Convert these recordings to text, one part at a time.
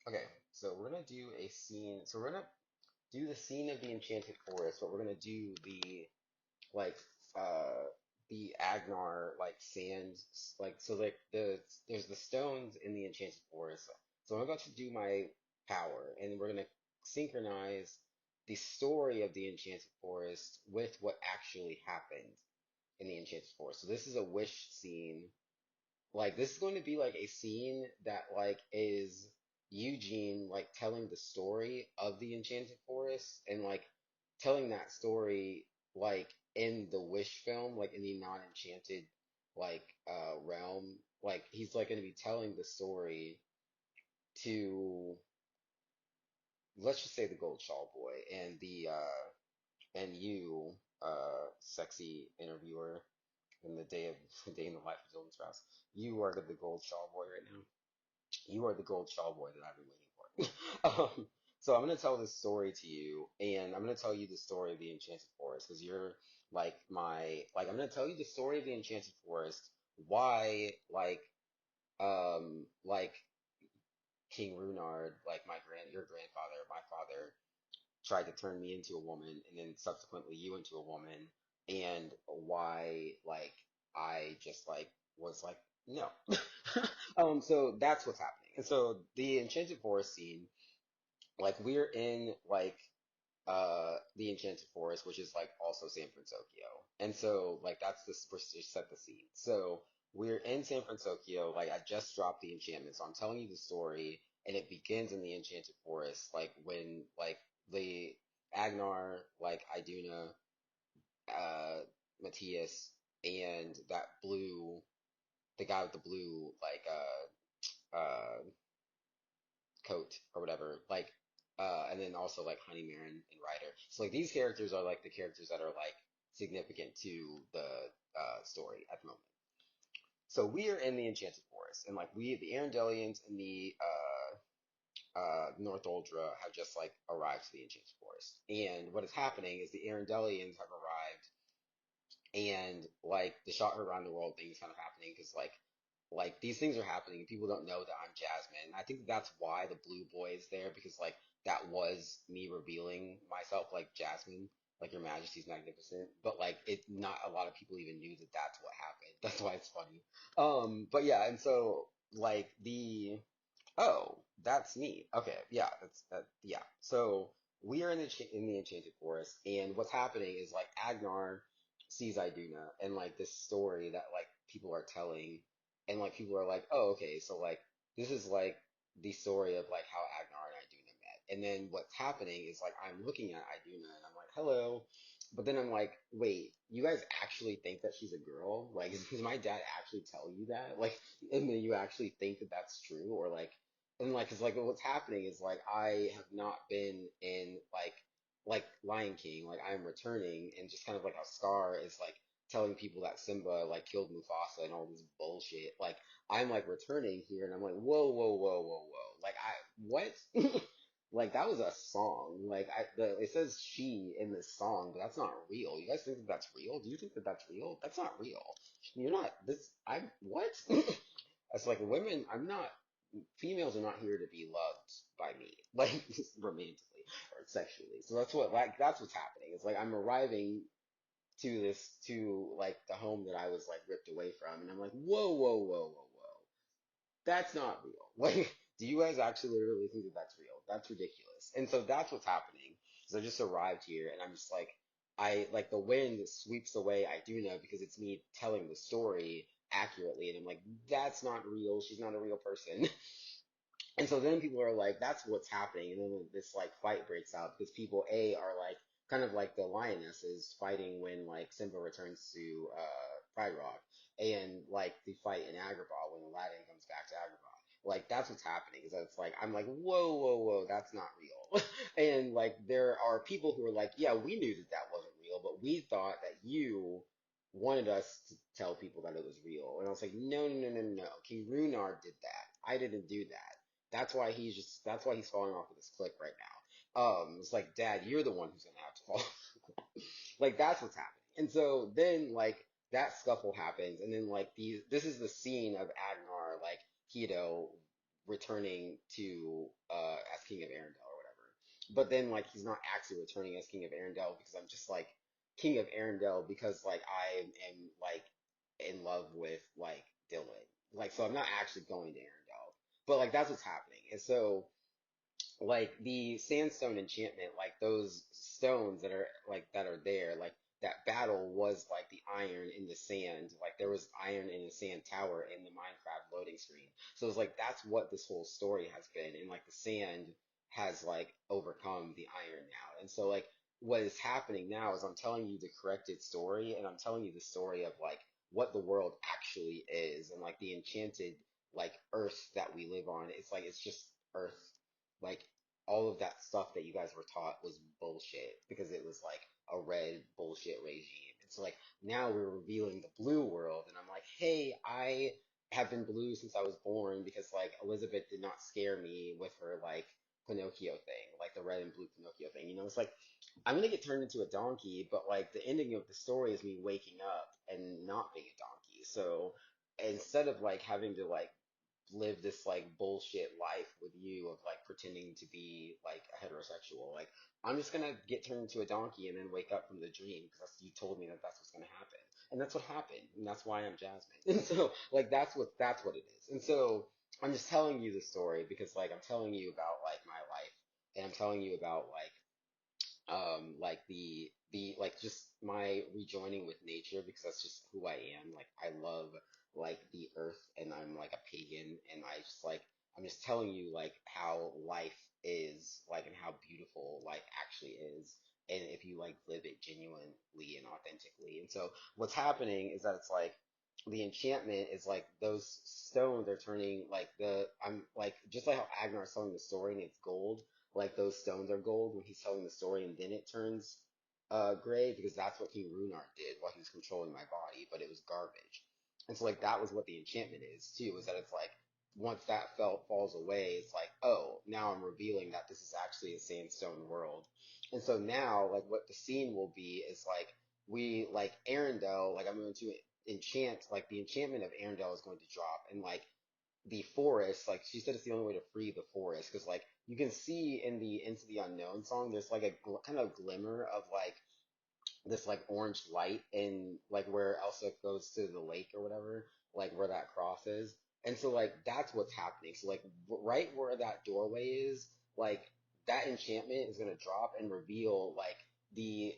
Okay, so we're gonna do a scene. So we're gonna do the scene of the Enchanted Forest, but we're gonna do like uh the Agnar like sands like so like there's the stones in the Enchanted Forest. So I'm about to do my power, and we're gonna synchronize the story of the Enchanted Forest with what actually happened in the Enchanted Forest. So this is a wish scene, like this is going to be like a scene that like is Eugene like telling the story of the Enchanted Forest and like telling that story like in the Wish film, like in the non-enchanted like realm. Like he's like going to be telling the story to, let's just say, the Gold Shawl Boy and the and you, sexy interviewer, in the day of the day in the life of Dylan Strauss. You are the Gold Shawl Boy right now. You are the Gold Shaw Boy that I've been waiting for. So I'm gonna tell this story to you, and I'm gonna tell you the story of the Enchanted Forest because you're like my like. I'm gonna tell you the story of the Enchanted Forest. Why like King Runard, like your grandfather, my father tried to turn me into a woman, and then subsequently you into a woman, and why like I just like was like no. So that's what's happening. And so the Enchanted Forest scene, like we're in like the Enchanted Forest, which is like also San Francisco. And so like that's the to set the scene. So we're in San Francisco, like I just dropped the enchantment. So I'm telling you the story, and it begins in the Enchanted Forest, like when like the Agnar, like Iduna, Matthias, and that blue, the guy with the blue like coat or whatever, like and then also like Honey Marin and Ryder. So like these characters are like the characters that are like significant to the story at the moment. So we are in the Enchanted Forest, and like the Arendelians and the North Uldra have just like arrived to the Enchanted Forest. And what is happening is the Arendelians have arrived, and like the shot heard around the world thing is kind of happening because like these things are happening and people don't know that I'm Jasmine. I think that's why the blue boy is there, because like that was me revealing myself like Jasmine, like Your Majesty's Magnificent. But like it, not a lot of people even knew that that's what happened. That's why it's funny. But yeah, and so like the oh, that's neat. Okay, yeah, that's that. Yeah, so we are in in the Enchanted Forest, and what's happening is like Agnar sees Iduna, and like this story that like people are telling, and like people are like, oh, okay, so like this is like the story of like how Agnar and Iduna met, and then what's happening is like I'm looking at Iduna, and I'm like, hello, but then I'm like, wait, you guys actually think that she's a girl? Like, does my dad actually tell you that? Like, and then you actually think that that's true, or like. And like, cause like what's happening is like I have not been in like Lion King, like I'm returning, and just kind of like how Scar is like telling people that Simba like killed Mufasa and all this bullshit. Like I'm like returning here, and I'm like, whoa, whoa, whoa, whoa, whoa. Like I what? Like that was a song. Like it says she in this song, but that's not real. You guys think that that's real? Do you think that that's real? That's not real. You're not this. I'm what? It's like women. I'm not, females are not here to be loved by me, like romantically or sexually. So that's what like that's what's happening. It's like I'm arriving to like the home that I was like ripped away from, and I'm like, whoa, whoa, whoa, whoa, whoa, that's not real. Like, do you guys actually really think that that's real? That's ridiculous. And so that's what's happening. So I just arrived here, and I'm just like, I like the wind sweeps away Iduna because it's me telling the story accurately, and I'm like, that's not real. She's not a real person. And so then people are like, that's what's happening. And then this like fight breaks out because people are like kind of like the lionesses fighting when like Simba returns to Pride Rock, and like the fight in Agrabah when Aladdin comes back to Agrabah. Like that's what's happening. Is that it's like I'm like, whoa, whoa, whoa, that's not real. And like there are people who are like, yeah, we knew that that wasn't real, but we thought that you wanted us to tell people that it was real. And I was like, no, no, no, no, no. King Runar did that. I didn't do that. That's why he's falling off of this cliff right now. It's like, Dad, you're the one who's gonna have to fall. Like that's what's happening. And so then like that scuffle happens, and then like this is the scene of Agnar like Keto returning to as King of Arendelle or whatever. But then like he's not actually returning as King of Arendelle because I'm just like King of Arendelle because like I am like in love with like Dylan. Like so I'm not actually going to Arendelle. But like that's what's happening. And so like the sandstone enchantment, like those stones that are like that are there, like that battle was like the iron in the sand. Like there was iron in the sand tower in the Minecraft loading screen. So it's like that's what this whole story has been. And like the sand has like overcome the iron now. And so like what is happening now is I'm telling you the corrected story and I'm telling you the story of like what the world actually is and like the enchanted like earth that we live on. It's like it's just earth like all of that stuff that you guys were taught was bullshit because it was like a red bullshit regime. It's like now we're revealing the blue world, and I'm like, hey, I have been blue since I was born because like Elizabeth did not scare me with her like Pinocchio thing, like the red and blue Pinocchio thing. You know, it's like I'm gonna get turned into a donkey, but like the ending of the story is me waking up and not being a donkey. So instead of like having to like live this like bullshit life with you of like pretending to be like a heterosexual. Like I'm just gonna get turned into a donkey and then wake up from the dream because you told me that that's what's gonna happen, and that's what happened, and that's why I'm Jasmine. And so like that's what it is. And so I'm just telling you the story because like I'm telling you about like my life, and I'm telling you about like the like just my rejoining with nature because that's just who I am. Like I love like the earth and I'm like a pagan and I just like I'm just telling you like how life is like and how beautiful life actually is and if you like live it genuinely and authentically. And so what's happening is that it's like the enchantment is like those stones are turning like the I'm like just like how Agnar's telling the story and it's gold like those stones are gold when he's telling the story and then it turns gray because that's what King Runar did while he was controlling my body, but it was garbage. And so like that was what the enchantment is too, is that it's like once that felt falls away, it's like, oh, now I'm revealing that this is actually a sandstone world. And so now like what the scene will be is like we like Arendelle, like I'm going to enchant like the enchantment of Arendelle is going to drop and like the forest, like she said, it's the only way to free the forest because like you can see in the Into the Unknown song, there's like a kind of glimmer of like this like orange light in like where Elsa goes to the lake or whatever, like where that cross is. And so like that's what's happening. So like right where that doorway is, like that enchantment is gonna drop and reveal like the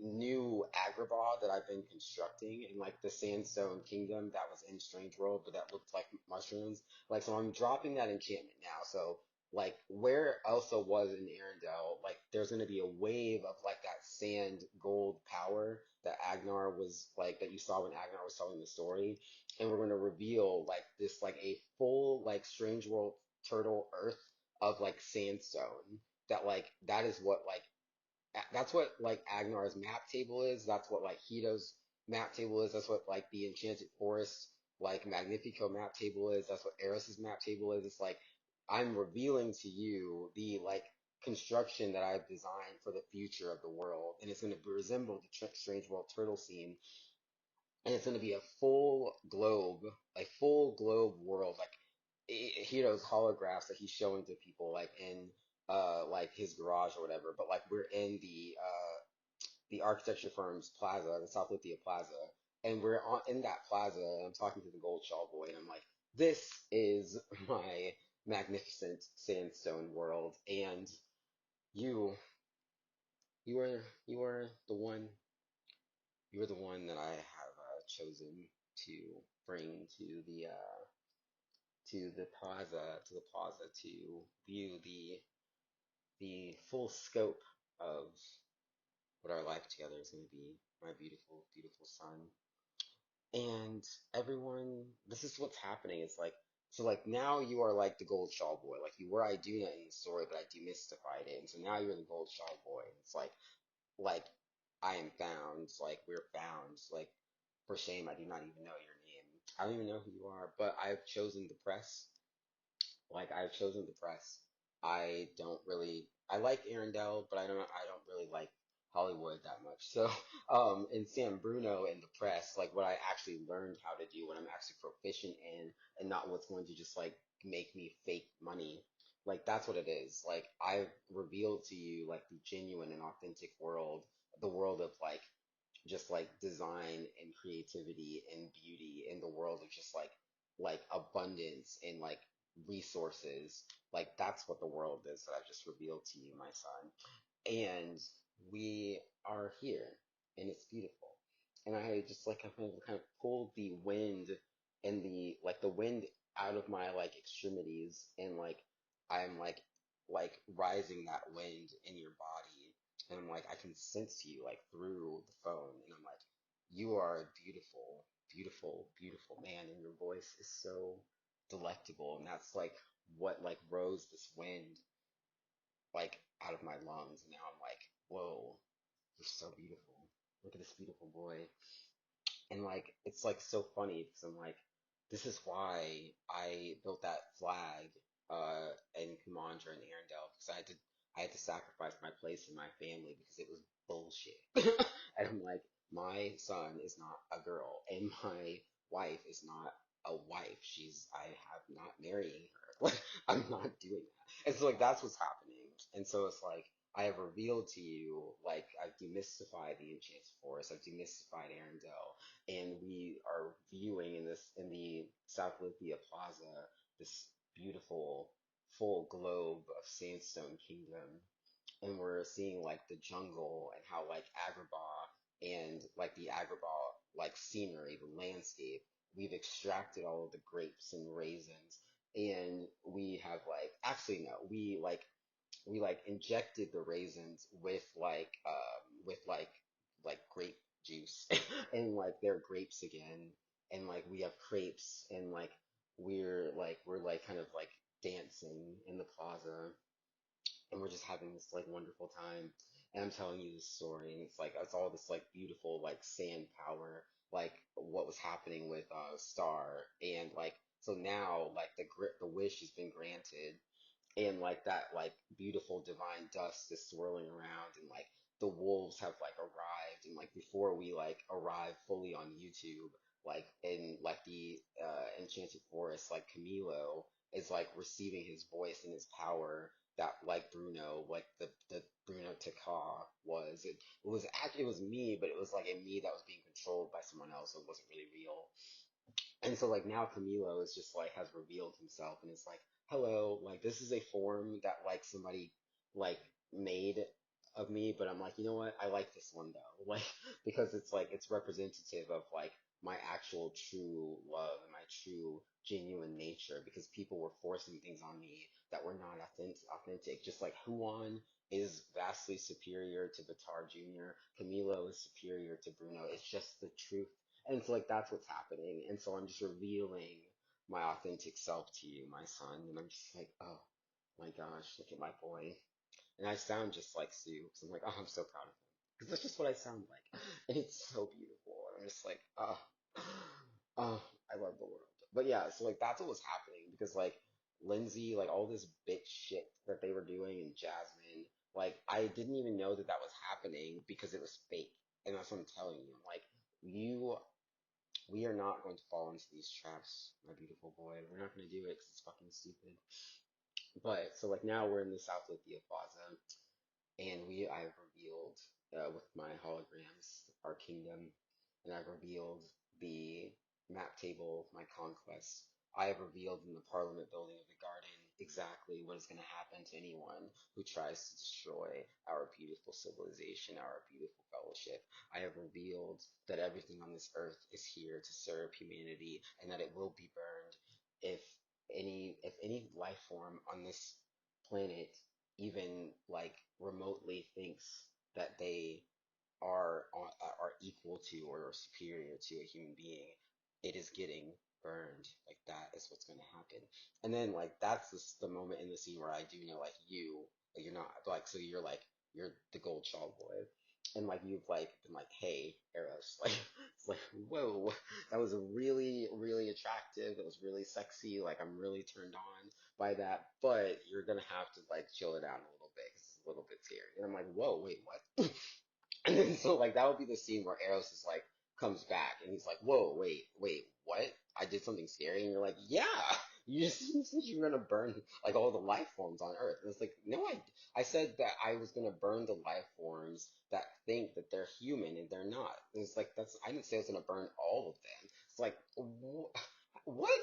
new Agrabah that I've been constructing in like the Sandstone Kingdom that was in Strange World, but that looked like mushrooms. Like, so I'm dropping that enchantment now. So, like, where Elsa was in Arendelle, like, there's going to be a wave of like that sand gold power that Agnar was like, that you saw when Agnar was telling the story. And we're going to reveal like this, like, a full, like, Strange World turtle earth of like sandstone that like that is what like that's what like Agnar's map table is. That's what like Hito's map table is. That's what like the Enchanted Forest like Magnifico map table is. That's what Eris's map table is. It's like I'm revealing to you the like construction that I've designed for the future of the world, and it's going to resemble the Strange World turtle scene and it's going to be a full globe world, like Hiro's holographs that he's showing to people, like in like his garage or whatever. But like we're in the architecture firm's plaza, the South Lithia Plaza, and we're on in that plaza. And I'm talking to the Gold Shawl boy, and I'm like, this is my magnificent sandstone world, and you, you are the one you're the one that I have chosen to bring to the plaza to view the full scope of what our life together is going to be. My beautiful, beautiful son. And everyone, this is what's happening. It's like so like now you are like the gold shawl boy. Like you were Iduna in the story, but I demystified it. And so now you're the gold shawl boy. It's like I am found, like we're found, like for shame I do not even know your name. I don't even know who you are, but I've chosen the press. Like I've chosen the press. I don't really I like Arendelle, but I don't really like Hollywood that much. So in San Bruno in the press, like what I actually learned how to do, what I'm actually proficient in, and not what's going to just like make me fake money. Like that's what it is. Like I've revealed to you like the genuine and authentic world, the world of like just like design and creativity and beauty in the world of just like abundance and like resources. Like that's what the world is that I've just revealed to you, my son. And we are here, and it's beautiful. And I just like kind of pulled the wind and the wind out of my like extremities, and like I'm like rising that wind in your body, and I'm like I can sense you like through the phone, and I'm like you are a beautiful, beautiful, beautiful man, and your voice is so delectable, and that's like what like rose this wind like out of my lungs. And now I'm like, whoa, you're so beautiful. Look at this beautiful boy. And like, it's like so funny because I'm like, this is why I built that flag in Kumandra and Arendelle because I had to sacrifice my place in my family because it was bullshit. And I'm like, my son is not a girl, and my wife is not a wife. I have not marrying her. Like, I'm not doing that. And so like that's what's happening. And so it's like I have revealed to you, like I've demystified the Enchanted Forest, I've demystified Arendelle, and we are viewing in the South Lithia Plaza this beautiful full globe of Sandstone Kingdom, and we're seeing like the jungle and how like Agrabah and like the Agrabah like scenery, the landscape. We've extracted all of the grapes and raisins, and we have like actually no, we like injected the raisins with like grape juice and like they're grapes again, and like we have crepes, and like we're like kind of like dancing in the plaza, and we're just having this like wonderful time, and I'm telling you this story, and it's all this like beautiful like sand power, like what was happening with Star, and like so now like the wish has been granted, and like that like beautiful divine dust is swirling around, and like the wolves have like arrived, and like before we like arrive fully on YouTube, like in like the Enchanted Forest, like Camilo is like receiving his voice and his power that like Bruno, like the Bruno Taka was. It was actually, it was me, but it was like a me that was being controlled by someone else, so it wasn't really real. And so like now Camilo is just like has revealed himself, and it's like, hello, like this is a form that like somebody like made of me, but I'm like, you know what? I like this one though. Like because it's like it's representative of like my actual true love and my true genuine nature, because people were forcing things on me that were not authentic. Just like Huan is vastly superior to Vitar Jr., Camilo is superior to Bruno. It's just the truth, and so like that's what's happening. And so I'm just revealing my authentic self to you, my son. And I'm just like, oh my gosh, look at my boy. And I sound just like Sue. So I'm like, oh, I'm so proud of him. Because that's just what I sound like. And it's so beautiful. And I'm just like, oh, oh, I love the world. But yeah, so like that's what was happening. Because like Lindsay, like all this bitch shit that they were doing, and Jasmine, like I didn't even know that that was happening because it was fake. And that's what I'm telling you. Like, you we are not going to fall into these traps, my beautiful boy. We're not going to do it because it's fucking stupid. But so like now we're in the South Lithia Plaza, and I've revealed with my holograms our kingdom, and I've revealed the map table of my conquest. I have revealed in the Parliament building of the garden exactly what is going to happen to anyone who tries to destroy our beautiful civilization, our beautiful fellowship. I have revealed that everything on this earth is here to serve humanity, and that it will be burned if any life form on this planet even like remotely thinks that they are equal to or superior to a human being, it is getting burned. Like that is what's going to happen. And then like that's the moment in the scene where I do know like you're not like, so you're like you're the gold shawl boy. And like you've like been like, hey, Eros, like it's like, whoa, that was really, really attractive. It was really sexy. Like I'm really turned on by that, but you're gonna have to like chill it out a little bit because it's a little bit scary. And I'm like, whoa, wait, what? And then so like that would be the scene where Eros is like comes back, and he's like, whoa, wait, what? I did something scary, and you're like, yeah. You just you said you were gonna burn like all the life forms on Earth. And it's like, no, I said that I was gonna burn the life forms that think that they're human and they're not. And it's like that's I didn't say I was gonna burn all of them. It's like what?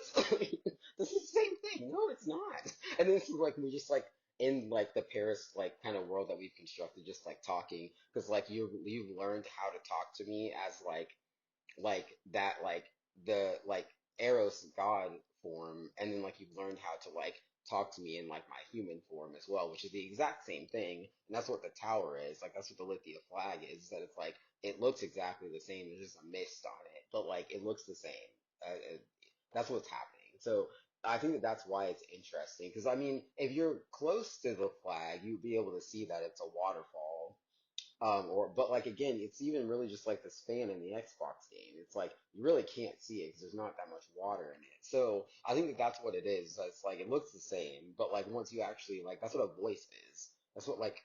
This is the same thing. No, it's not. And then it's like we just like in like the Paris like kind of world that we've constructed, just like talking because like you've learned how to talk to me as like that like the like Eros god form, and then like you've learned how to like talk to me in like my human form as well, which is the exact same thing, and that's what the tower is. Like that's what the Lithia flag is. That it's like it looks exactly the same. There's just a mist on it, but like it looks the same. That's what's happening. So I think that that's why it's interesting. Because I mean, if you're close to the flag, you'd be able to see that it's a waterfall or but like again, it's even really just like this fan in the Xbox game. It's like you really can't see it because there's not that much water in it. So I think that that's what it is. It's like it looks the same, but like once you actually like that's what a voice is. That's what like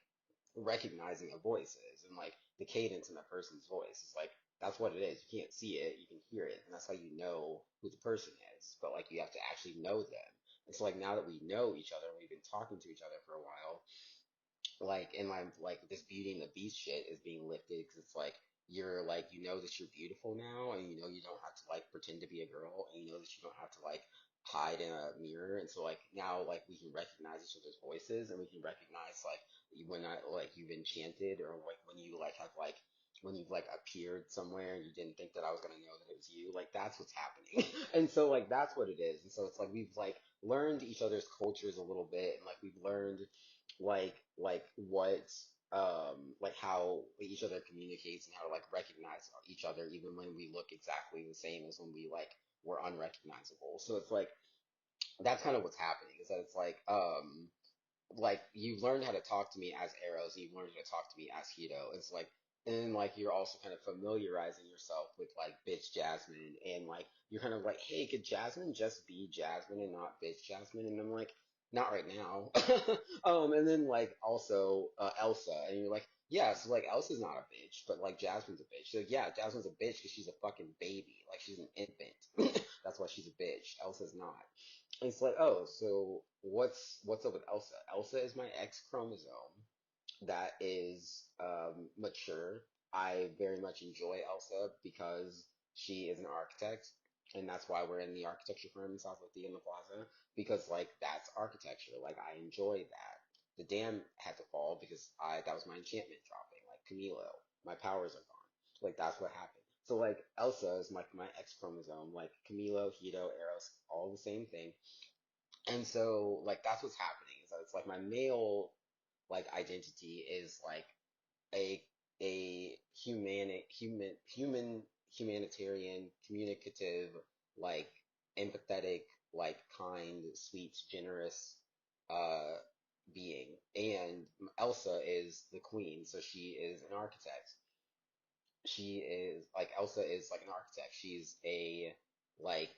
recognizing a voice is, and like the cadence in a person's voice is like that's what it is. You can't see it, you can hear it, and that's how you know who the person is. But like you have to actually know them. And so like now that we know each other, we've been talking to each other for a while like and like this Beauty and the Beast shit is being lifted because it's like you're like you know that you're beautiful now and you know you don't have to like pretend to be a girl and you know that you don't have to like hide in a mirror and so like now like we can recognize each other's voices and we can recognize like when I like you've enchanted or like when you like have like when you've like appeared somewhere and you didn't think that I was gonna know that it was you like that's what's happening and so like that's what it is and so it's like we've like learned each other's cultures a little bit and like we've learned like what like how each other communicates and how to like recognize each other even when we look exactly the same as when we like were unrecognizable. So it's like that's kind of what's happening is that it's like you've learned how to talk to me as Arrows, and you've learned how to talk to me as Hito. It's like, and then like you're also kind of familiarizing yourself with like bitch Jasmine, and like you're kind of like, hey, could Jasmine just be Jasmine and not bitch Jasmine? And I'm like, not right now. And then like also Elsa, and you're like, yeah, so like Elsa's not a bitch, but like Jasmine's a bitch. So like, yeah, Jasmine's a bitch because she's a fucking baby, like she's an infant. That's why she's a bitch. Elsa's not. It's like, oh, so what's up with Elsa? Elsa is my X chromosome that is mature. I very much enjoy Elsa because she is an architect, and that's why we're in the architecture firm in South Lithia in the plaza because like that's architecture. Like I enjoy that. The dam had to fall because I that was my enchantment dropping. Like Camilo, my powers are gone. Like that's what happened. So like Elsa is my X chromosome. Like Camilo, Hito, Eros, all the same thing and so like that's what's happening is that it's like my male like identity is like a human humanitarian communicative like empathetic like kind sweet generous uh being and Elsa is the queen so she is an architect she is like Elsa is like an architect she's a like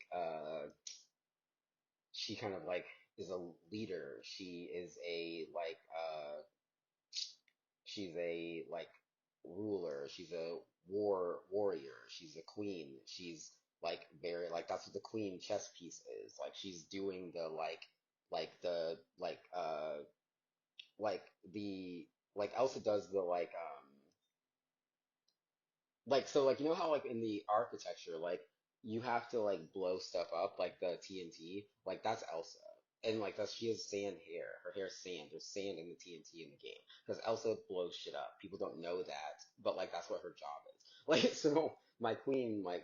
she kind of like is a leader. She is a like she's a like ruler. She's a warrior. She's a queen. She's like very like that's what the queen chess piece is. Like she's doing the like the like the like Elsa does the like so like you know how like in the architecture like you have to like blow stuff up like the TNT like that's Elsa and like that's she has sand hair her hair's sand there's sand in the TNT in the game because Elsa blows shit up people don't know that but like that's what her job is like so my queen my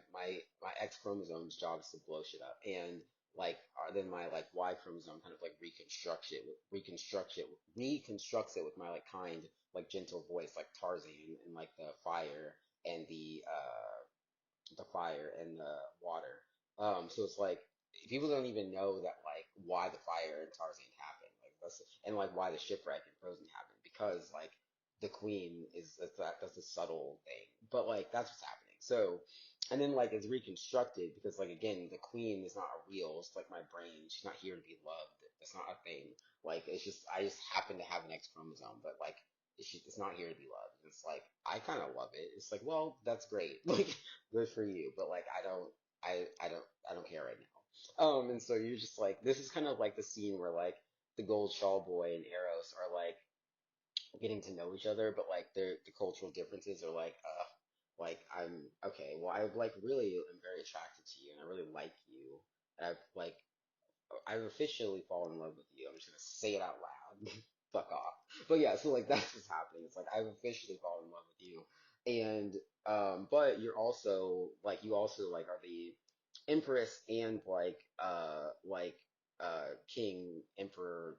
X chromosome's job is to blow shit up and like then my like Y chromosome kind of like reconstructs it with my like kind like gentle voice like Tarzan and like and the fire and the water. So it's like people don't even know that like why the fire in Tarzan happened, like that's and like why the shipwreck in Frozen happened because like the queen is that's a subtle thing, but like that's what's happening. So and then like it's reconstructed because like again the queen is not a real. It's like my brain. She's not here to be loved. It's not a thing. Like it's just I just happen to have an X chromosome, but like it's not here to be loved. And it's like I kind of love it. It's like, well, that's great, like good for you, but like I don't care right now. And so you're just like, this is kind of like the scene where like the Gold Shawl Boy and Eros are like getting to know each other, but like the cultural differences are like I'm okay. Well, I like really am very attracted to you, and I really like you. And I've officially fallen in love with you. I'm just gonna say it out loud. Fuck off. But yeah, so like that's what's happening. It's like I've officially fallen in love with you, and but you're also like you also like are the empress and king emperor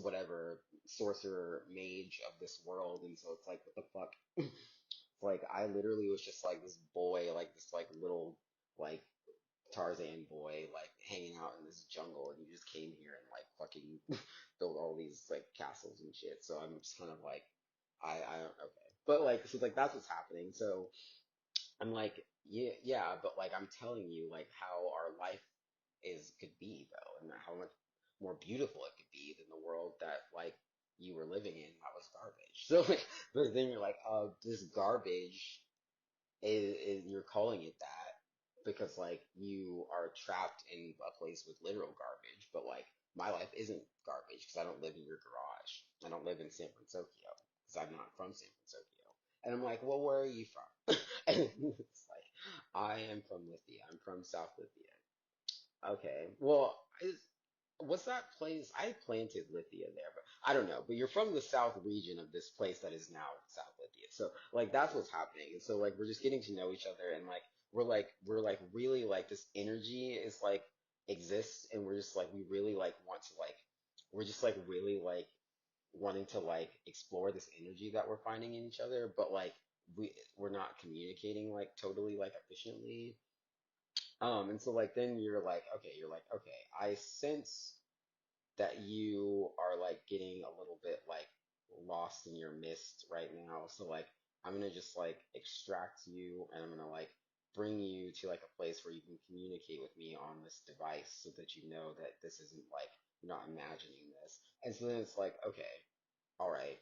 whatever sorcerer mage of this world, and so it's like what the fuck. It's like I literally was just like this boy, like this like little like Tarzan boy, like hanging out in this jungle, and you just came here and like fucking built all these like castles and shit. So I'm just kind of like, I don't okay, but like so like that's what's happening. So I'm like, yeah, but like I'm telling you like how our life is could be though, and how much more beautiful it could be than the world that like you were living in that was garbage. So like, but then you're like, this garbage is you're calling it that because like you are trapped in a place with literal garbage, but like my life isn't garbage because I don't live in your garage. I don't live in San Francisco because I'm not from San Francisco. And I'm like, well, where are you from? And it's like, I am from Lithia. I'm from South Lithia. Okay. Well, what's that place? I planted Lithia there, but I don't know. But you're from the south region of this place that is now South Lithia. So like that's what's happening. And so like we're just getting to know each other and like we're like really like this energy is like exists and we're just like we really like want to like we're just like really like wanting to like explore this energy that we're finding in each other, but like we're not communicating like totally like efficiently. And so like then you're like, okay, I sense that you are like getting a little bit like lost in your mist right now. So like I'm gonna just like extract you and I'm gonna like bring you to like a place where you can communicate with me on this device so that you know that this isn't like you're not imagining this. And so then it's like, okay, all right.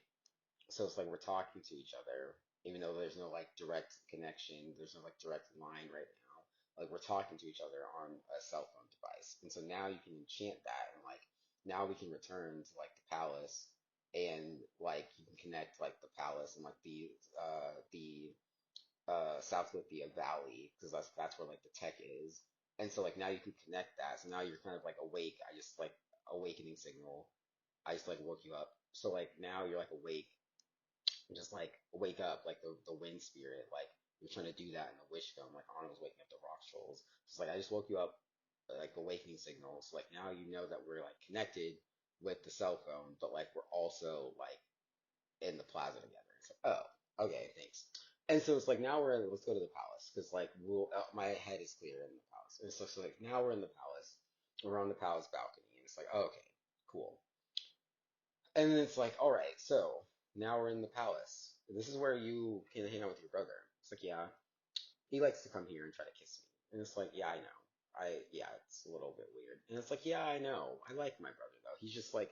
So it's like we're talking to each other, even though there's no like direct connection, there's no like direct line right now. Like we're talking to each other on a cell phone device. And so now you can enchant that and like now we can return to like the palace and like you can connect like the palace and like the South Lithia Valley because that's where like the tech is. And so like now you can connect that. So now you're kind of like awake. I just like awakening signal. I just like woke you up. So like now you're like awake just like wake up like the wind spirit like you're trying to do that in the wish film like Anna was waking up the rock trolls just like I just woke you up like awakening signal so like now you know that we're like connected with the cell phone but like we're also like in the plaza together it's like oh okay thanks and so it's like now let's go to the palace because like my head is clear in the palace and so like now we're in the palace we're on the palace balcony and it's like oh, okay cool and then it's like, all right, so now we're in the palace. This is where you can hang out with your brother. It's like, yeah, he likes to come here and try to kiss me. And it's like, yeah, I know. Yeah, it's a little bit weird. And it's like, yeah, I know. I like my brother though. He's just like,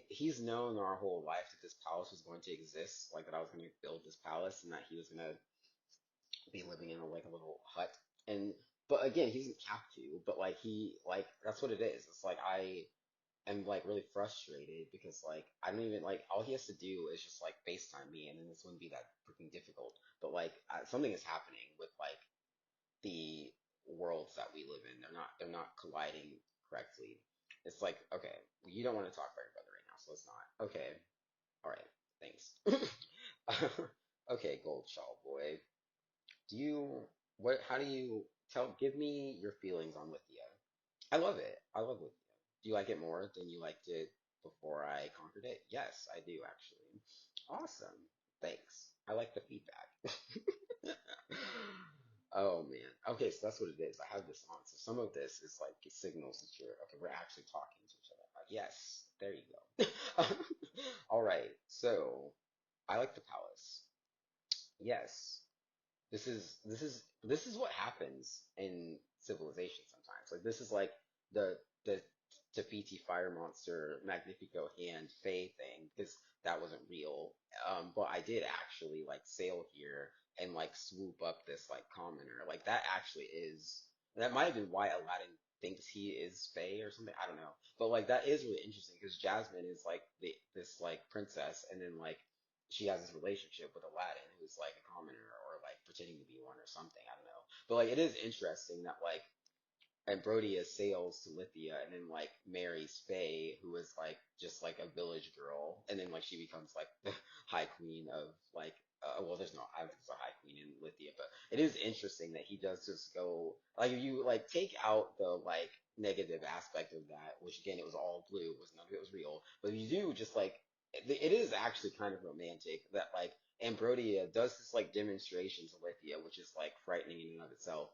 he's known our whole life that this palace was going to exist, like that I was going to build this palace and that he was going to be living in like a little hut. And, but again, he doesn't have to, but like that's what it is. It's like, am like really frustrated because like I don't even like all he has to do is just like FaceTime me and then this wouldn't be that freaking difficult. But like something is happening with like the worlds that we live in. They're not colliding correctly. It's like okay, you don't want to talk about your brother right now, so it's not okay. All right, thanks. Okay, Gold Shawl Boy. Do you what? How do you tell? Give me your feelings on Lithia. I love it. I love Lithia. Do you like it more than you liked it before I conquered it? Yes, I do actually. Awesome. Thanks. I like the feedback. Oh man. Okay, so that's what it is. I have this on. So some of this is like it signals that you're okay, we're actually talking to each other. Yes, there you go. All right. So I like the palace. Yes. This is what happens in civilization sometimes. Like this is like the Tafiti fire monster Magnifico hand Fae thing because that wasn't real. But I did actually like sail here and like swoop up this like commoner. Like that actually is that might have been why Aladdin thinks he is Fae or something. I don't know, but like that is really interesting because Jasmine is like this like princess, and then like she has this relationship with Aladdin, who's like a commoner or like pretending to be one or something. I don't know, but like it is interesting that like and Brody sails to Lithia and then like marries Faye, who is like just like a village girl, and then like she becomes like the High Queen of like well, there's no I don't think there's a High Queen in Lithia, but it is interesting that he does just go like if you like take out the like negative aspect of that, which again it was all blue, was none of it was real, but if you do just like it is actually kind of romantic that like Ambrodia does this like demonstration to Lithia, which is like frightening in and of itself,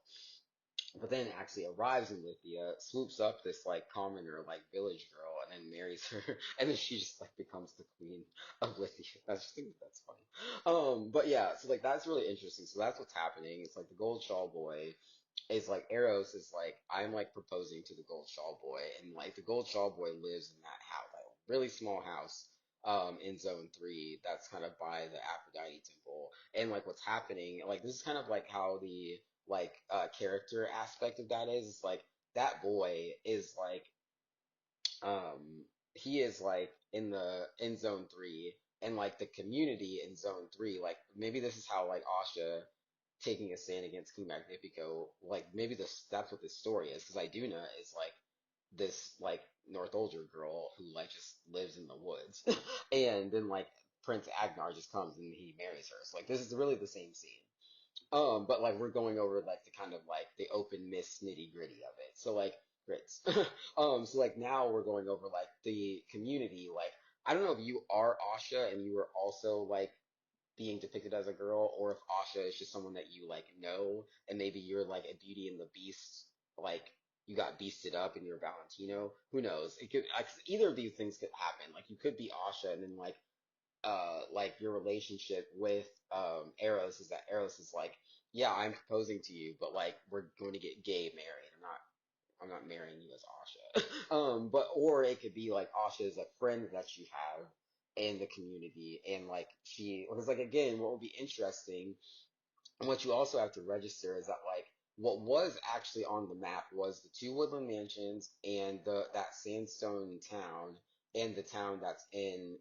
but then actually arrives in Lithia, swoops up this like commoner, like village girl, and then marries her, and then she just like becomes the queen of Lithia. I just think that's funny. But yeah, so like that's really interesting. So that's what's happening. It's like the Gold Shawl Boy is like Eros is like I'm like proposing to the Gold Shawl Boy, and like the Gold Shawl Boy lives in that house, like a really small house. In zone three, that's kind of by the Aphrodite temple. And like what's happening, like this is kind of like how the like character aspect of that is. It's like that boy is like he is like in the in zone three, and like the community in zone three, like maybe this is how like Asha taking a stand against King Magnifico, like maybe this that's what this story is, because Iduna is like this like Northolder girl who like just lives in the woods, and then like Prince Agnar just comes and he marries her. So like this is really the same scene. But like we're going over like the kind of like the open miss nitty gritty of it. So like grits. So like now we're going over like the community. Like I don't know if you are Asha and you were also like being depicted as a girl, or if Asha is just someone that you like know, and maybe you're like a Beauty and the Beast, like you got beasted up and you're Valentino. Who knows? It could either of these things could happen. Like you could be Asha and then like your relationship with Eros is that Eros is like, yeah, I'm proposing to you, but like we're going to get gay married. I'm not marrying you as Asha. But or it could be like Asha is a friend that you have in the community, and like she because like again, what would be interesting and what you also have to register is that like what was actually on the map was the two woodland mansions and the that sandstone town and the town that's in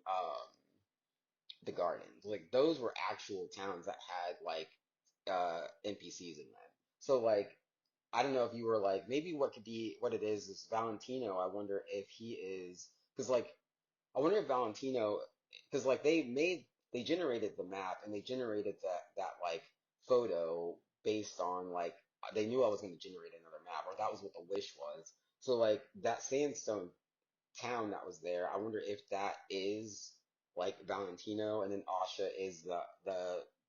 the gardens. Like those were actual towns that had like NPCs in them. So like I don't know if you were like maybe what could be what it is Valentino. I wonder if he is because like I wonder if Valentino because like they generated the map and they generated that like photo based on like they knew I was going to generate another map or that was what the wish was. So like that sandstone town that was there. I wonder if that is like Valentino, and then Asha is the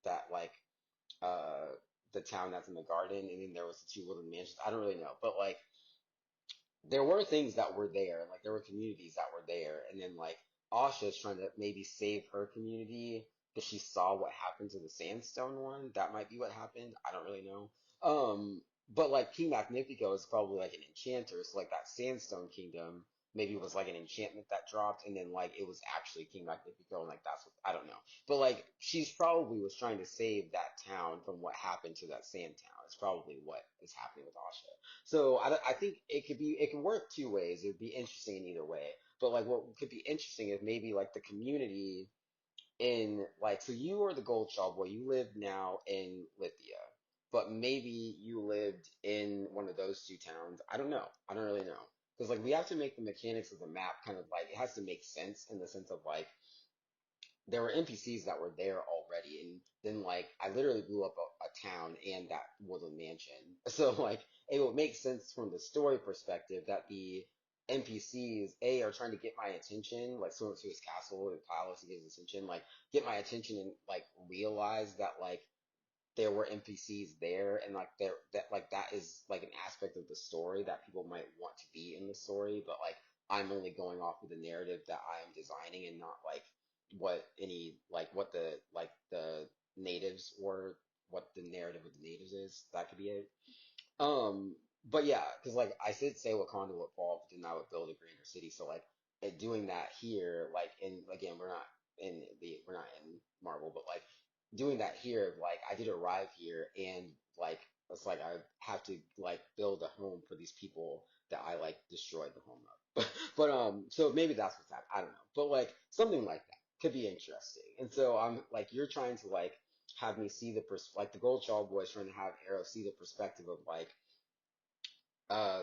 that like uh the town that's in the garden, and then there was the two little mansions. I don't really know, but like there were things that were there, like there were communities that were there, and then like Asha's trying to maybe save her community because she saw what happened to the Sandstone one. That might be what happened. I don't really know. But like King Magnifico is probably like an enchanter, so like that Sandstone Kingdom maybe was like an enchantment that dropped, and then like it was actually King Magnifico, and like that's what I don't know. But like she's probably was trying to save that town from what happened to that sand town. It's probably what is happening with Asha. So I think it can work two ways. It would be interesting in either way. But like what could be interesting is maybe like the community in like so you are the Gold Shaw Boy. You live now in Lithia, but maybe you lived in one of those two towns. I don't know. I don't really know because like we have to make the mechanics of the map kind of like it has to make sense in the sense of like there were NPCs that were there already, and then like I literally blew up a town and that woodland mansion. So like it would make sense from the story perspective that the NPCs are trying to get my attention, like sort to his castle and palace to get his attention, like get my attention and like realize that like there were NPCs there and like there that like that is like an aspect of the story that people might want to be in the story, but like I'm only going off of the narrative that I am designing and not like what any like what the like the natives or what the narrative of the natives is. That could be it. But yeah, because like I did say Wakanda would fall, but then I would build a grander city. So like doing that here, like and again, we're not in Marvel, but like doing that here, like I did arrive here, and like it's like I have to like build a home for these people that I like destroyed the home run. But so maybe that's what's happening. I don't know. But like something like that could be interesting. And so I'm like you're trying to like have me see the like the Gold Shaw boys trying to have Arrow see the perspective of like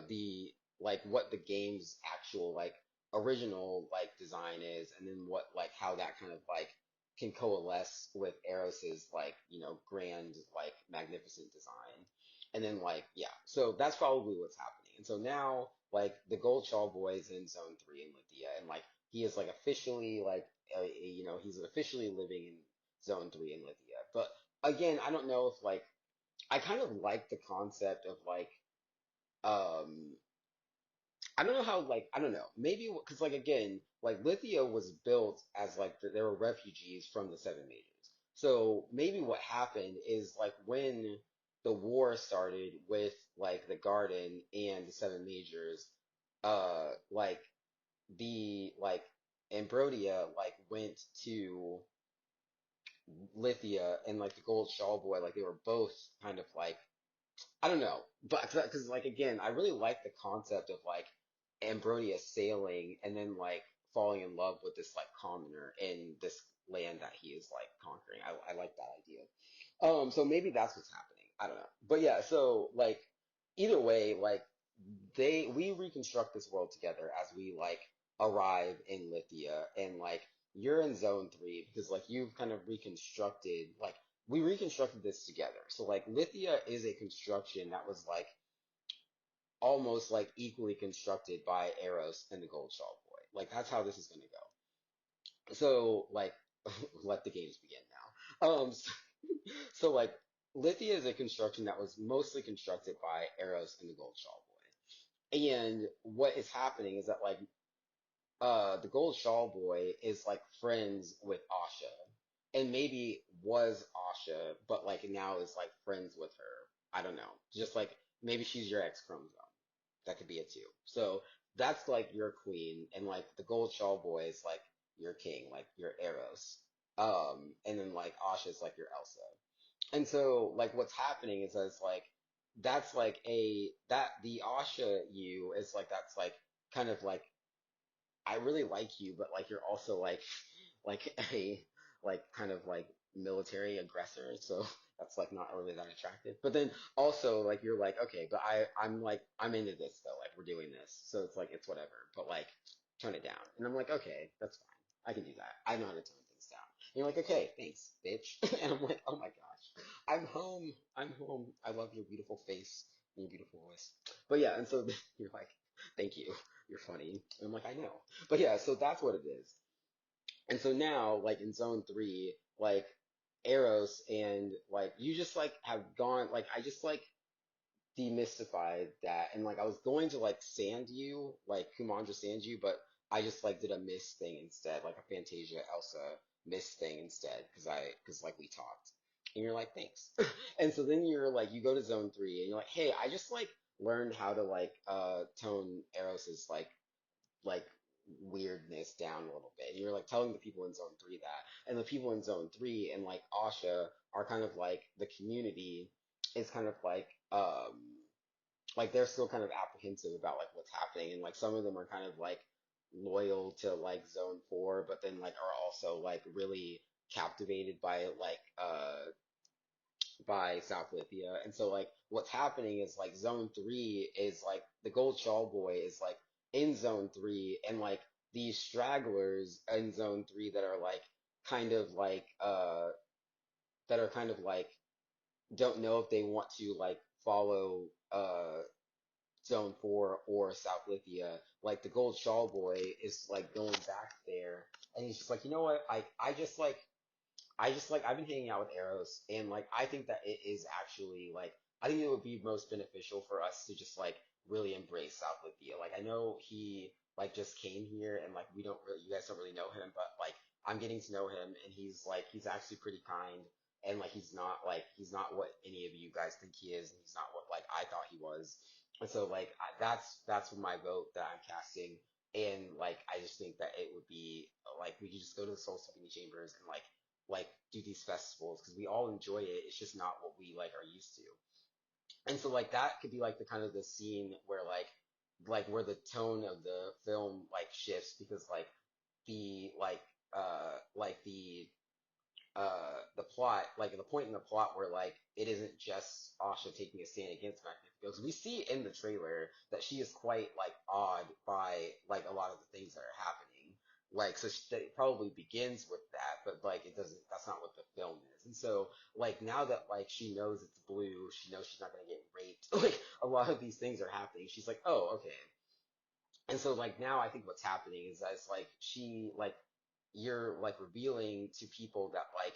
the like what the game's actual like original like design is, and then what like how that kind of like can coalesce with Eros's like grand like magnificent design, and then like yeah, so that's probably what's happening. And so now like the Gold Shaw boys in Zone 3 in Lithia, and like he is like officially like he's officially living in Zone 3 in Lithia, but again I don't know if like I kind of like the concept of like um I don't know how like I don't know maybe because like again like Lithia was built as like there were refugees from the Seven Majors, so maybe what happened is like when the war started with like the Garden and the Seven Majors, like the like Ambrodia like went to Lithia, and like the Gold Shawl boy like they were both kind of like I don't know, but because like again, I really like the concept of like Ambrodia sailing and then like falling in love with this like commoner in this land that he is like conquering. I like that idea. So maybe that's what's happening. I don't know, but yeah. So like either way, like we reconstruct this world together as we like arrive in Lithia, and like you're in Zone 3 because like you've kind of reconstructed like we reconstructed this together. So like Lithia is a construction that was like almost like equally constructed by Eros and the Gold Shawl Boy. Like that's how this is gonna go. So like let the games begin now. So like Lithia is a construction that was mostly constructed by Eros and the Gold Shawl Boy. And what is happening is that like the Gold Shawl Boy is like friends with Asha, and maybe was Asha, but like now is like friends with her. I don't know. Just like maybe she's your X chromosome. That could be it too. So that's like your queen, and like the Gold Shawl Boy is like your king, like your Eros. And then like Asha's like your Elsa. And so like what's happening is that it's like that's like a that the Asha you is like that's like kind of like I really like you, but like you're also like a like kind of like military aggressor, so that's like not really that attractive. But then also like you're like, okay, but I'm like I'm into this though, like we're doing this. So it's like it's whatever. But like tone it down. And I'm like, okay, that's fine. I can do that. I know how to tone things down. And you're like, okay, thanks, bitch. And I'm like, oh my gosh. I'm home. I'm home. I love your beautiful face and your beautiful voice. But yeah, and so you're like, thank you. You're funny. And I'm like, I know. But yeah, so that's what it is. And so now, like in Zone 3, like Eros and like you just like have gone like I just like demystified that, and like I was going to like sand you, like Kumandra sand you, but I just like did a miss thing instead, like a Fantasia Elsa miss thing instead, because like we talked. And you're like, thanks. And so then you're like you go to Zone 3 and you're like, hey, I just like learned how to like tone Eros's like weirdness down a little bit. And you're like telling the people in Zone 3 that. And the people in Zone 3 and like Asha are kind of like the community is kind of like they're still kind of apprehensive about like what's happening, and like some of them are kind of like loyal to like Zone 4, but then like are also like really captivated by South Lithia. And so like what's happening is like Zone 3 is like the Gold Shawl Boy is like in Zone 3, and like these stragglers in Zone 3 that are like kind of like that are kind of like don't know if they want to like follow Zone 4 or South Lithia. Like the Gold Shawl Boy is like going back there, and he's just like, you know what? I just like I've been hanging out with Eros, and like I think that it is actually like I think it would be most beneficial for us to just like really embrace South Lithia. Like I know he like just came here, and like we don't really you guys don't really know him, but like I'm getting to know him, and he's actually pretty kind, and like he's not what any of you guys think he is, and he's not what like I thought he was. And so like that's my vote that I'm casting. And like I just think that it would be like we could just go to the Soul Symphony Chambers and like do these festivals because we all enjoy it. It's just not what we like are used to. And so like that could be like the kind of the scene where like like where the tone of the film like shifts because the like like the plot, like the point in the plot where like it isn't just Asha taking a stand against Magnifico. 'Cause we see in the trailer that she is quite like awed by like a lot of the things that are happening. Like so, it probably begins with that, but like it doesn't. That's not what the film is. And so like now that like she knows it's blue, she knows she's not gonna get raped. Like a lot of these things are happening. She's like, oh okay. And so like now I think what's happening is that it's like she like you're like revealing to people that like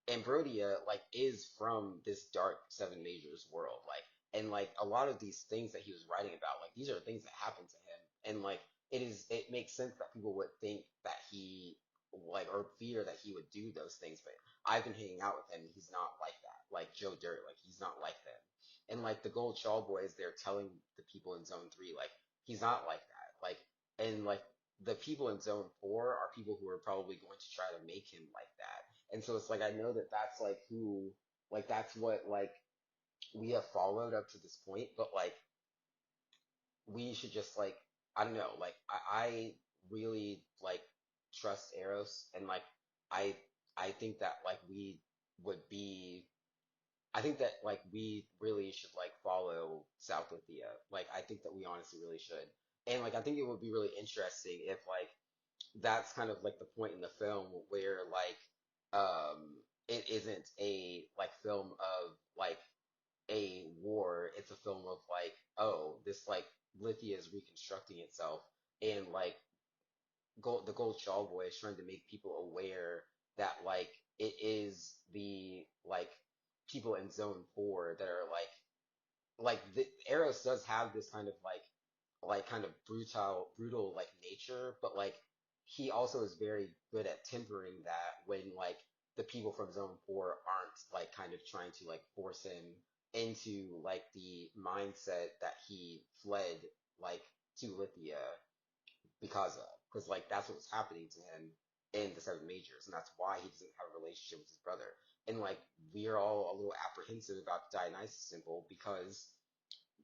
Ambrodia like is from this dark seven majors world, like and like a lot of these things that he was writing about, like these are things that happened to him, and like it makes sense that people would think that he like or fear that he would do those things, but I've been hanging out with him, and he's not like that, like Joe Dirt, like he's not like them, and like the Gold Shawl boys, they're telling the people in Zone 3, like he's not like that, like and like the people in Zone 4 are people who are probably going to try to make him like that and so it's like I know that that's like who like that's what like we have followed up to this point, but like we should just like I don't know, like I really like trust Eros and like I I think that like we would be I think that like we really should like follow South Lithia. Like I think that we honestly really should. And like I think it would be really interesting if like that's kind of like the point in the film where like it isn't a like film of like a war, it's a film of like oh this like Lithia is reconstructing itself and like the Gold Shawl Boy is trying to make people aware that like it is the like people in Zone 4 that are like the Eros does have this kind of like kind of brutal like nature, but like he also is very good at tempering that when like the people from Zone 4 aren't like kind of trying to like force him into like the mindset that he fled like to Lithia because of because like that's what's happening to him in the seven majors and that's why he doesn't have a relationship with his brother and like we're all a little apprehensive about the Dionysus symbol because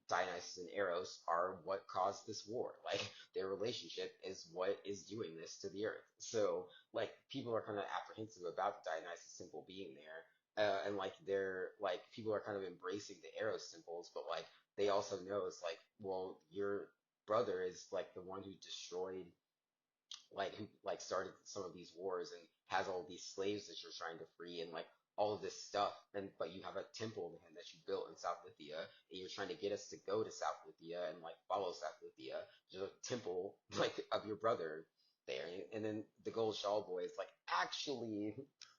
Dionysus and Eros are what caused this war. Like their relationship is what is doing this to the earth. So like people are kind of apprehensive about the Dionysus symbol being there. And like they're like people are kind of embracing the Eros symbols, but like they also know it's like, well, your brother is like the one who destroyed like who like started some of these wars and has all these slaves that you're trying to free and like all of this stuff and but you have a temple to him that you built in South Lithia and you're trying to get us to go to South Lithia and like follow South Lithia. There's a temple like of your brother there and then the Gold Shawl boy is like actually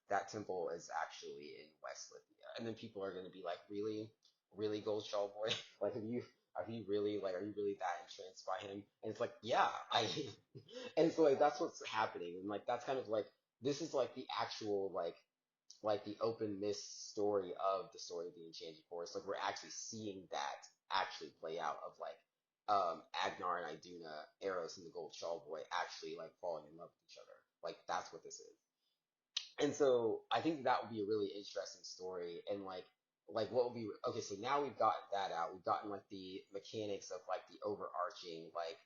that temple is actually in West Lithia and then people are going to be like really Gold Shawl boy like have you really like are you really that entranced by him and it's like yeah I and so like that's what's happening and like that's kind of like this is like the actual like the open mist story of the story of the Enchanted Forest like we're actually seeing that actually play out of like Agnar and Iduna, Eros and the Gold Shawl boy actually like falling in love with each other like that's what this is and so I think that would be a really interesting story and like what would be okay so now we've got that out we've gotten like the mechanics of like the overarching like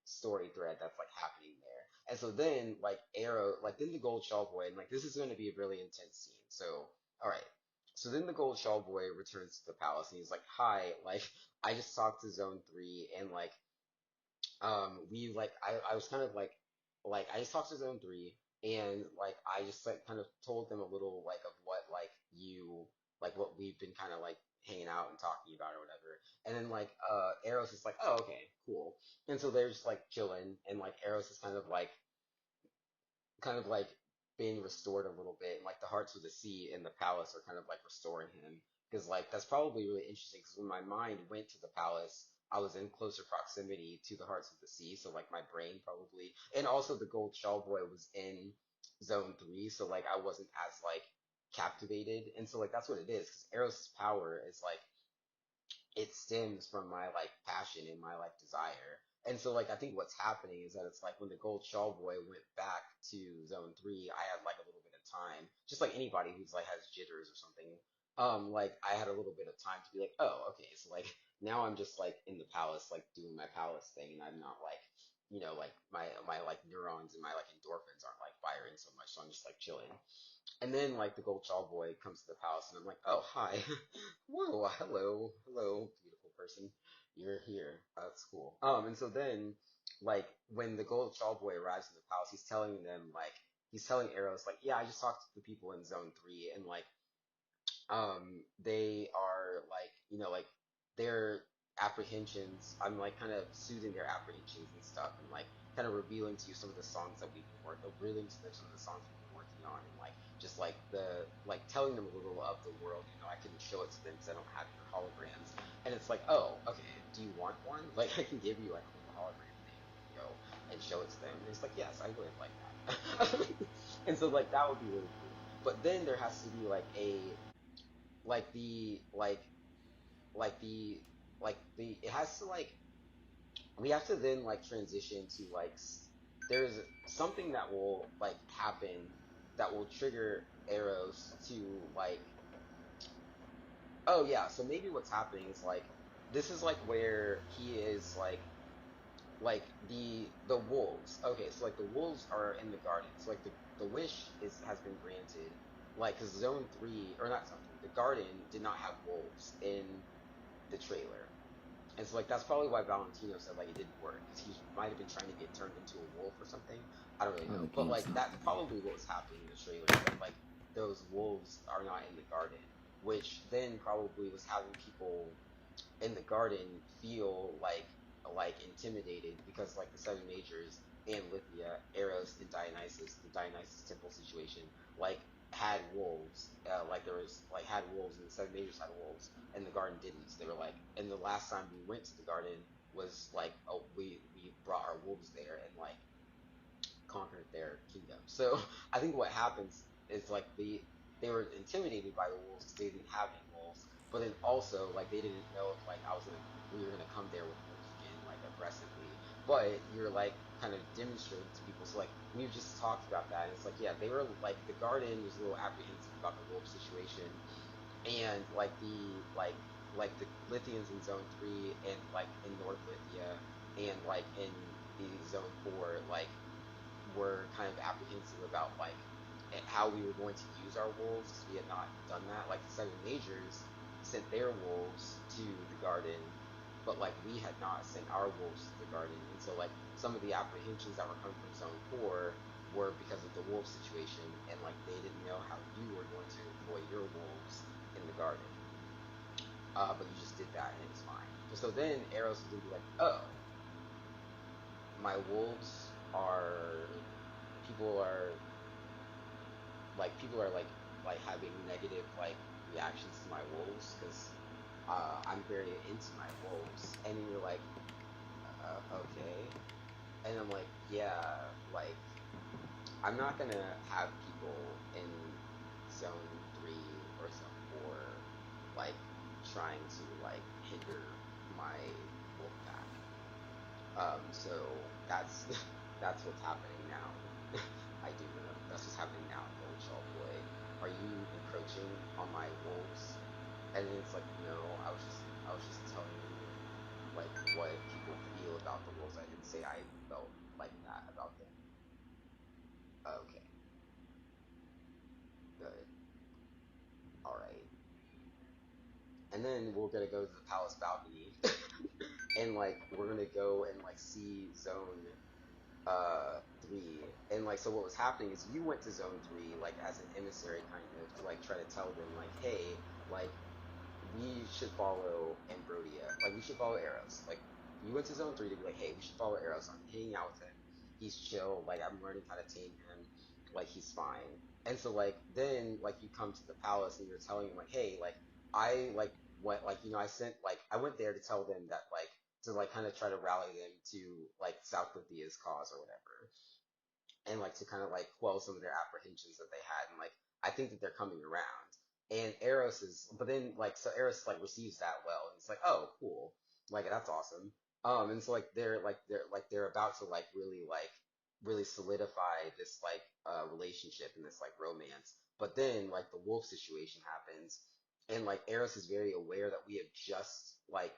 story thread that's like happening there. And so then like Arrow, like then the Gold Shawl Boy, and like this is going to be a really intense scene. So all right. So then the Gold Shawl Boy returns to the palace and he's like, "Hi, like I just talked to Zone 3 and like we like I was kind of like I just talked to Zone 3 and like I just like kind of told them a little like of what like you like what we've been kind of like hanging out and talking about or whatever. And then like Eros is like, "Oh, okay, cool." And so they're just like chilling and like Eros is kind of like being restored a little bit, and like the hearts of the sea and the palace are kind of like restoring him. Because like that's probably really interesting. Because when my mind went to the palace, I was in closer proximity to the hearts of the sea, so like my brain probably, and also the Gold Shawl Boy was in Zone 3, so like I wasn't as like captivated, and so like that's what it is. Because Eros' power is like it stems from my like passion and my like desire. And so like I think what's happening is that it's like when the Gold Shawl Boy went back to Zone 3, I had like a little bit of time. Just like anybody who's like has jitters or something. like I had a little bit of time to be like, oh, okay, so like now I'm just like in the palace, like doing my palace thing, and I'm not like, like my like neurons and my like endorphins aren't like firing so much, so I'm just like chilling. And then like the gold shawl boy comes to the palace, and I'm like, oh hi, whoa, hello, beautiful person, you're here. That's cool. And so then like when the gold shawl boy arrives in the palace, he's telling Eros like, yeah, I just talked to the people in Zone 3, and like they are like, like their apprehensions. I'm like kind of soothing their apprehensions and stuff, and like kind of revealing to you some of the songs that we've been working, revealing to them some of the songs we've been working on, and like just like the like telling them a little of the world. I couldn't show it to them because I don't have your holograms, and it's like, oh, okay, do you want one? Like I can give you like a little hologram thing, and you can go and show it to them. And it's like, yes, I would like that. And so like that would be really cool. But then there has to be like the like the it has to like we have to then like transition to like there's something that will like happen that will trigger Eros to like, oh yeah, so maybe what's happening is like this is like where he is like the wolves. Okay, so like the wolves are in the garden. So like the wish is has been granted. Like, because Zone 3, or not Zone 3, the garden did not have wolves in the trailer. And so like that's probably why Valentino said like it didn't work, because he might have been trying to get turned into a wolf or something. I don't really Oh, know, the but game's like not that's done. probably what was happening in the trailer, is that like those wolves are not in the garden, which then probably was having people in the garden feel like intimidated, because like the seven majors and Lithia, Eros, and Dionysus, the Dionysus temple situation, like had wolves. Like there was like had wolves, and the seven majors had wolves, and the garden didn't. So they were like, and the last time we went to the garden was like, oh, we brought our wolves there and like conquered their kingdom. So I think what happens is like they were intimidated by the wolves because they didn't have any wolves, but then also like they didn't know if like we were gonna come there with wolves again like aggressively. But you're like kind of demonstrating to people. So like we've just talked about that, and it's like, yeah, they were like the garden was a little apprehensive about the wolf situation, and like the Lithians in Zone 3 and like in North Lithia and like in the Zone 4 like were kind of apprehensive about like how we were going to use our wolves, because we had not done that. Like the seven majors sent their wolves to the garden, but like we had not sent our wolves to the garden, and so like some of the apprehensions that were coming from Zone 4 were because of the wolf situation, and like they didn't know how you were going to employ your wolves in the garden. But you just did that and it was fine. So then Eros was gonna be like, oh, my wolves are people are people are like having negative like reactions to my wolves because I'm very into my wolves, and then you're like, okay, and I'm like, yeah, like I'm not gonna have people in Zone 3 or Zone 4 like trying to like hinder my wolf pack. So that's that's what's happening now. I do know that's what's happening now, Gold Shaw Boy. Are you encroaching on my wolves? And then it's like, no, I was just telling you like what people feel about the wolves. I didn't say I felt like that about them. Okay, good. All right. And then we're gonna go to the palace balcony, and like we're gonna go and like see Zone 3, and like so what was happening is you went to Zone 3 like as an emissary, kind of to like try to tell them like, hey, like we should follow Ambrodia, like we should follow Eros. Like you went to Zone 3 to be like, hey, we should follow Eros. I'm hanging out with him, he's chill, like I'm learning how to tame him, like he's fine. And so like then like you come to the palace and you're telling him like, hey, like I like what like I sent like I went there to tell them that like to like kind of try to rally them to like South Lithia's cause or whatever, and like to kind of like quell some of their apprehensions that they had, and like I think that they're coming around. And Eros is, but then like so Eros like receives that well, and it's like, oh, cool, like that's awesome. And so like they're about to like really solidify this like relationship and this like romance. But then like the wolf situation happens, and like Eros is very aware that we have just like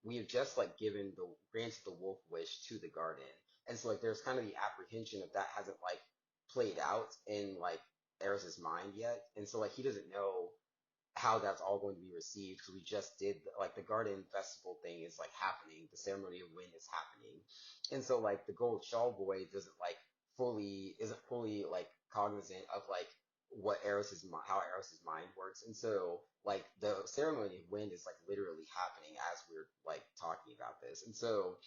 we have just like given the granted the wolf wish to the garden, and so like there's kind of the apprehension of that hasn't like played out in like Eros's mind yet, and so like he doesn't know how that's all going to be received because we just did like the garden festival thing is like happening, the ceremony of wind is happening, and so like the gold shawl boy doesn't like fully isn't fully like cognizant of like what how Eros's mind works, and so like the ceremony of wind is like literally happening as we're like talking about this, and so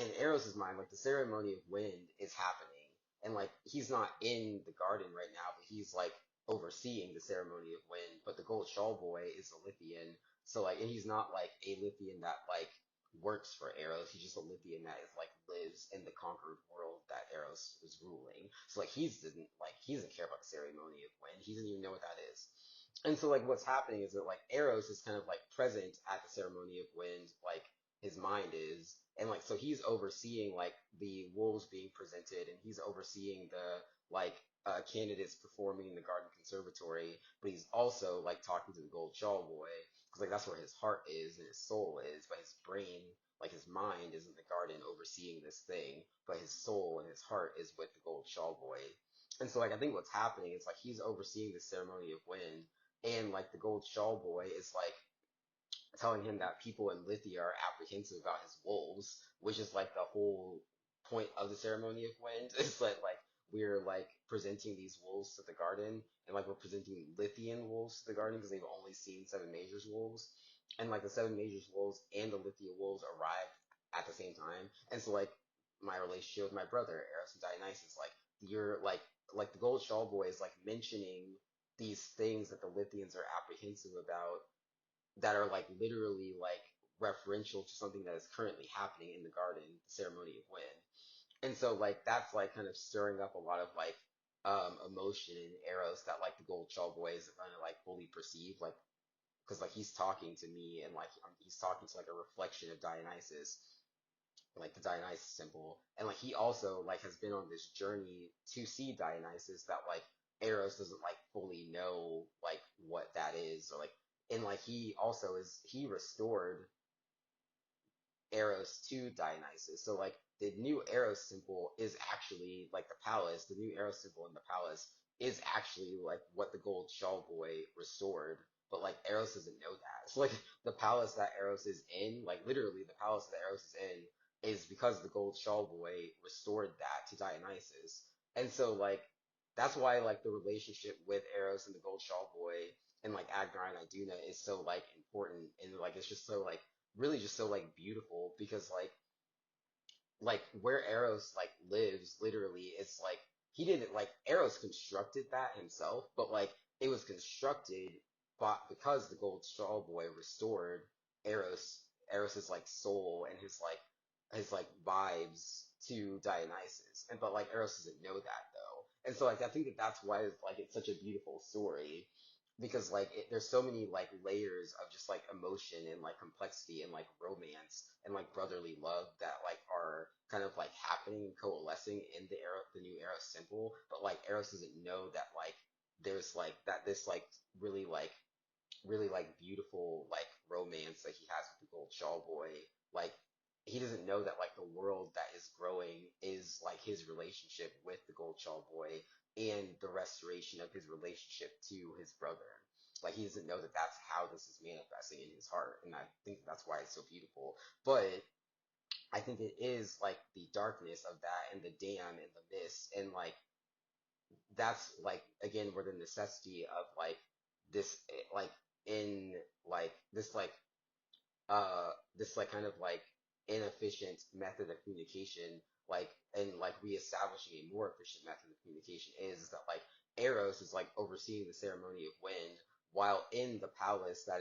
in Eros's mind, like the ceremony of wind is happening, and like he's not in the garden right now, but he's like overseeing the ceremony of wind. But the gold shawl boy is a Lithian, so like, and he's not like a Lithian that like works for Eros. He's just a Lithian that is like lives in the conquered world that Eros is ruling. So like he doesn't care about the ceremony of wind. He doesn't even know what that is. And so like what's happening is that like Eros is kind of like present at the ceremony of wind, like his mind is, and like so he's overseeing like the wolves being presented, and he's overseeing the like candidates performing in the garden conservatory, but he's also like talking to the gold shawl boy because like that's where his heart is and his soul is, but his brain, like his mind, is in the garden overseeing this thing, but his soul and his heart is with the gold shawl boy. And so like I think what's happening is like he's overseeing the ceremony of wind, and like the gold shawl boy is like telling him that people in Lithia are apprehensive about his wolves, which is like the whole point of the ceremony of wind. Is that like we're like presenting these wolves to the garden, and like we're presenting Lithian wolves to the garden because they've only seen Seven Majors wolves, and like the Seven Majors wolves and the Lithia wolves arrived at the same time, and so like my relationship with my brother Eros and Dionysus, like you're like the Gold Shawl boy is like mentioning these things that the Lithians are apprehensive about that are like literally like referential to something that is currently happening in the garden, the ceremony of wind. And so like that's like kind of stirring up a lot of like emotion in Eros that like the gold shawl boy is kind of like fully perceive, like because like he's talking to me and like he's talking to like a reflection of Dionysus, like the Dionysus symbol, and like he also like has been on this journey to see Dionysus that like Eros doesn't like fully know like what that is, or like, and like he also is he restored Eros to Dionysus. So like the new Eros symbol is actually like the palace. The new Eros symbol in the palace is actually like what the gold shawl boy restored. But like Eros doesn't know that. So like the palace that Eros is in, like literally the palace that Eros is in, is because the gold shawl boy restored that to Dionysus. And so like that's why like the relationship with Eros and the gold shawl boy and like Agnar and Iduna is so like important, and like it's just so like really just so like beautiful because like where Eros like lives literally it's like he didn't like Eros constructed that himself, but like it was constructed but because the gold straw boy restored Eros's like soul and his like vibes to Dionysus, and but like Eros doesn't know that though, and so like I think that that's why it's such a beautiful story because there's so many like layers of just like emotion and like complexity and like romance and like brotherly love that like are kind of like happening and coalescing in the new Eros symbol, but like Eros doesn't know that like there's like that this like really like really like beautiful like romance that he has with the gold shawl boy, like he doesn't know that like the world that is growing is like his relationship with the gold shawl boy and the restoration of his relationship to his brother. Like he doesn't know that that's how this is manifesting in his heart, and I think that's why it's so beautiful. But I think it is like the darkness of that and the dam and the mist, and like that's like again where the necessity of like this like in like this like kind of like inefficient method of communication, like and like reestablishing a more efficient method of communication is that like Eros is like overseeing the ceremony of wind while in the palace that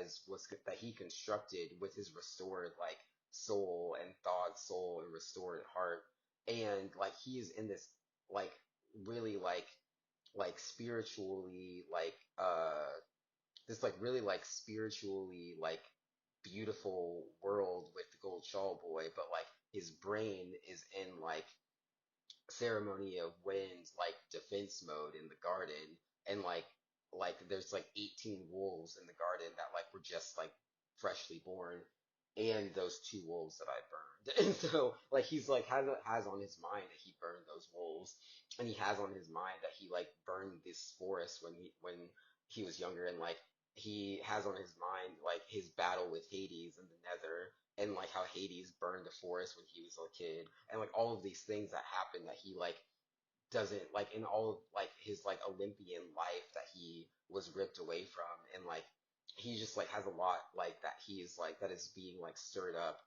he constructed with his restored like soul and thought, soul and restored heart, and like he's in this like really like spiritually this like really like spiritually like beautiful world with the gold shawl boy, but like his brain is in like ceremony of wind like defense mode in the garden, and like like there's like 18 wolves in the garden that like were just like freshly born, and those two wolves that I burned. And so like he's like has on his mind that he burned those wolves, and he has on his mind that he like burned this forest when he was younger, and like he has on his mind like his battle with Hades in the Nether, and like how Hades burned the forest when he was a kid, and like all of these things that happened that he like doesn't like in all of like his like Olympian life that he was ripped away from, and like he just like has a lot like that he's like that is being like stirred up.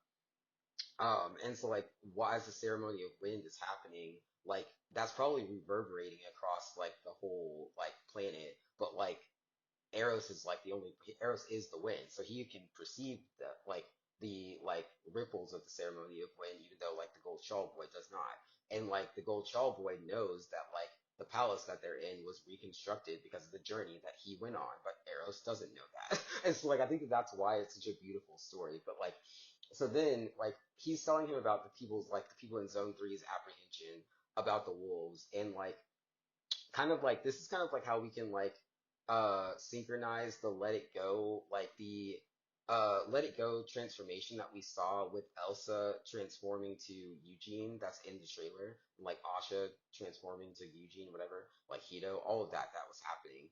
And so like why is the ceremony of wind is happening, like that's probably reverberating across like the whole like planet, but like Eros is like the only Eros is the wind, so he can perceive the like ripples of the ceremony of wind, even though like the Gold Shawl Boy does not. And like the Gold Shawl Boy knows that like the palace that they're in was reconstructed because of the journey that he went on, but Eros doesn't know that. And so like I think that that's why it's such a beautiful story. But like so then like he's telling him about the people in Zone Three's apprehension about the wolves, and like kind of like this is kind of like how we can like synchronize the Let It Go, like the Let It Go transformation that we saw with Elsa transforming to Eugene, that's in the trailer, and like Asha transforming to Eugene, whatever, like Hito, all of that was happening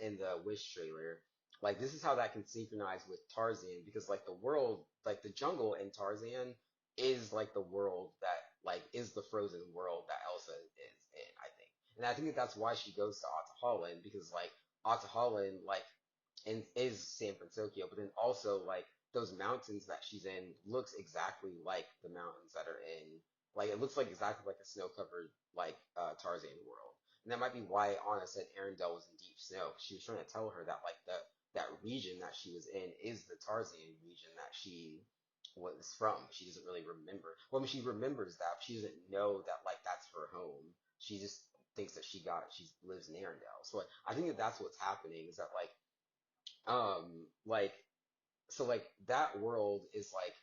in the Wish trailer. Like this is how that can synchronize with Tarzan, because like the world, like the jungle in Tarzan is like the world that like is the frozen world that Elsa is in, I think. And I think that that's why she goes to Atahalan, because like Atahalan like is San Francisco, but then also like those mountains that she's in looks exactly like the mountains that are in, like it looks like exactly like a snow covered like Tarzan world. And that might be why Anna said Arendelle was in deep snow. She was trying to tell her that like that region that she was in is the Tarzan region that she was from. She doesn't really remember. Well, I mean, she remembers that, but she doesn't know that like that's her home. She just thinks that she lives in Arendelle. So like, I think that that's what's happening, is that like so like that world is like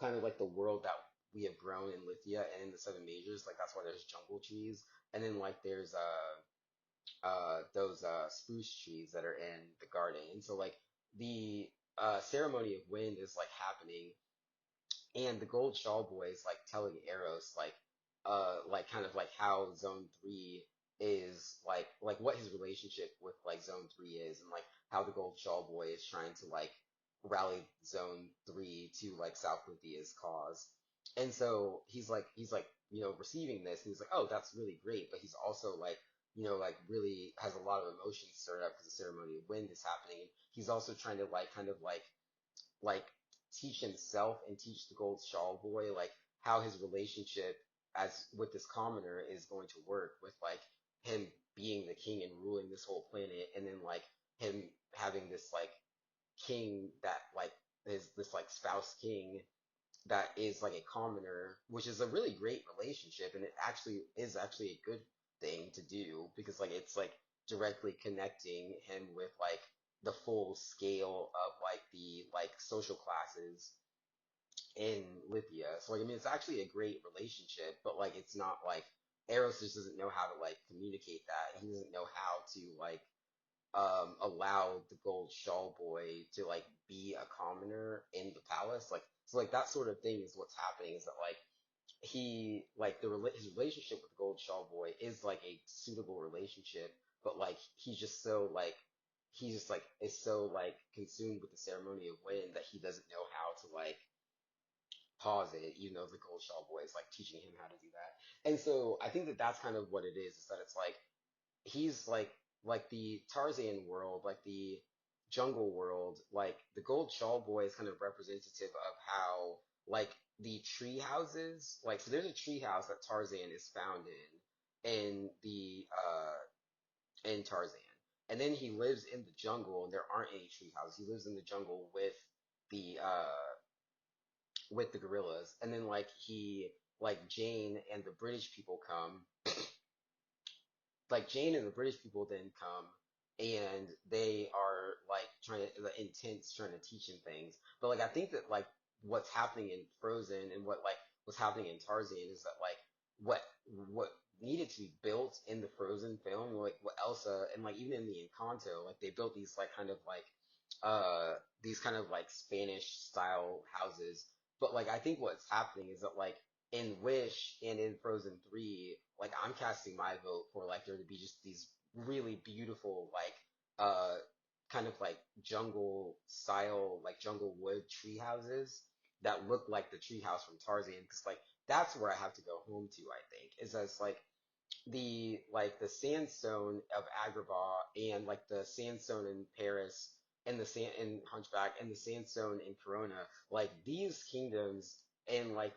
kind of like the world that we have grown in Lithia and in the Seven Majors. Like that's why there's jungle trees, and then like there's those spruce trees that are in the garden. And so like the ceremony of wind is like happening, and the Gold Shawl Boy is like telling Eros like kind of like how Zone 3 is like what his relationship with like Zone 3 is, and like how the Gold Shawl Boy is trying to like rally Zone 3 to like South Lithia's cause. And so he's like receiving this, and he's like, oh, that's really great, but he's also like like really has a lot of emotions stirred up because the ceremony of wind is happening. He's also trying to like kind of like teach himself and teach the Gold Shawl Boy like how his relationship as with this commoner is going to work, with like him being the king and ruling this whole planet, and then like him having this like king that like is this like spouse king that is like a commoner, which is a really great relationship, and it actually is actually a good thing to do, because like it's like directly connecting him with like the full scale of like the like social classes in Lithia. So like I mean it's actually a great relationship, but like it's not like Eros just doesn't know how to like communicate that. He doesn't know how to like allow the Gold Shawl Boy to like be a commoner in the palace. Like so like that sort of thing is what's happening, is that like he like his relationship with the Gold Shawl Boy is like a suitable relationship, but like he's just like is so like consumed with the ceremony of wind that he doesn't know how to like pause it, even though the Gold Shawl Boy is like teaching him how to do that. And so I think that that's kind of what it is that it's like he's like the Tarzan world, like the jungle world, like the Gold Shawl Boy is kind of representative of how like the tree houses, like so there's a tree house that Tarzan is found in the in Tarzan. And then he lives in the jungle and there aren't any tree houses. He lives in the jungle with the gorillas. And then like Jane and the British people come, like Jane and the British people then come, and they are like trying to the intense trying to teach him things. But like I think that like what's happening in Frozen and what like what's happening in Tarzan is that like what what needed to be built in the Frozen film, like what Elsa and like even in the Encanto, like they built these like kind of like these kind of like Spanish style houses. But like I think what's happening is that like in Wish and in Frozen 3, like I'm casting my vote for like there to be just these really beautiful like uh kind of like jungle style like jungle wood tree houses that look like the tree house from Tarzan because like that's where I have to go home to, I think, is as like the sandstone of Agrabah and like the sandstone in Paris and the sand in Hunchback and the sandstone in Corona, like these kingdoms and like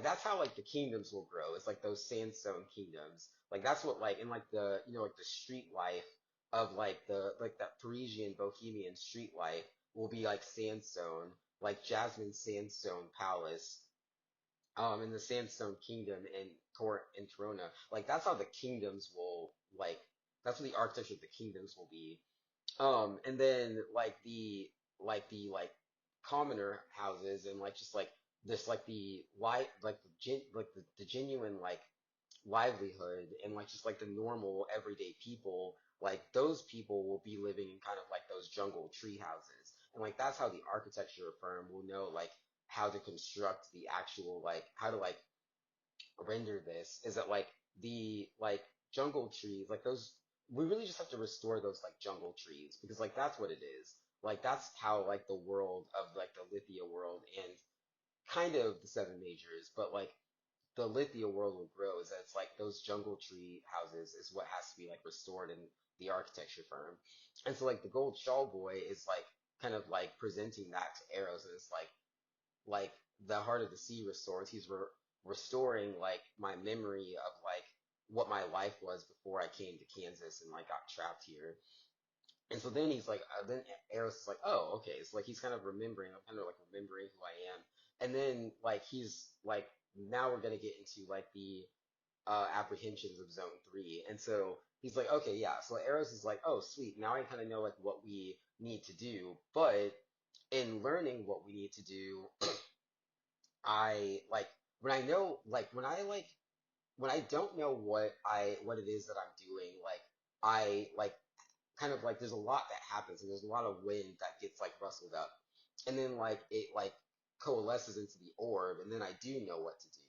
that's how like the kingdoms will grow. It's like those sandstone kingdoms. Like that's what like in like the like the street life of like that Parisian bohemian street life will be like sandstone, like Jasmine Sandstone Palace in the Sandstone Kingdom in Corona. Like that's how the kingdoms will like that's what the architecture of the kingdoms will be. And then like the commoner houses and like just like this like the light like the genuine like livelihood and like just like the normal everyday people, like those people will be living in kind of like those jungle tree houses. And like that's how the architecture firm will know like how to construct the actual like how to like render this is that like the like jungle trees like those we really just have to restore those like jungle trees because like that's what it is. Like that's how like the world of like the Lithia world and kind of the seven majors, but like the Lithia world will grow is that it's like those jungle tree houses is what has to be like restored in the architecture firm. And so like the Gold Shawl Boy is like kind of like presenting that to Eros and it's like the Heart of the Sea restores. He's restoring like my memory of like what my life was before I came to Kansas and like got trapped here. And so then he's like, then Eros is like, oh, okay. It's like he's kind of remembering. I'm kind of like remembering who I am. And then like he's like, now we're gonna get into like the apprehensions of Zone 3. And so he's like, okay, yeah. So Eros is like, oh, sweet. Now I kind of know like what we need to do. But in learning what we need to do, I like when I know like when I don't know what it is that I'm doing, like I like kind of like there's a lot that happens and there's a lot of wind that gets like rustled up. And then like it like coalesces into the orb and then I do know what to do.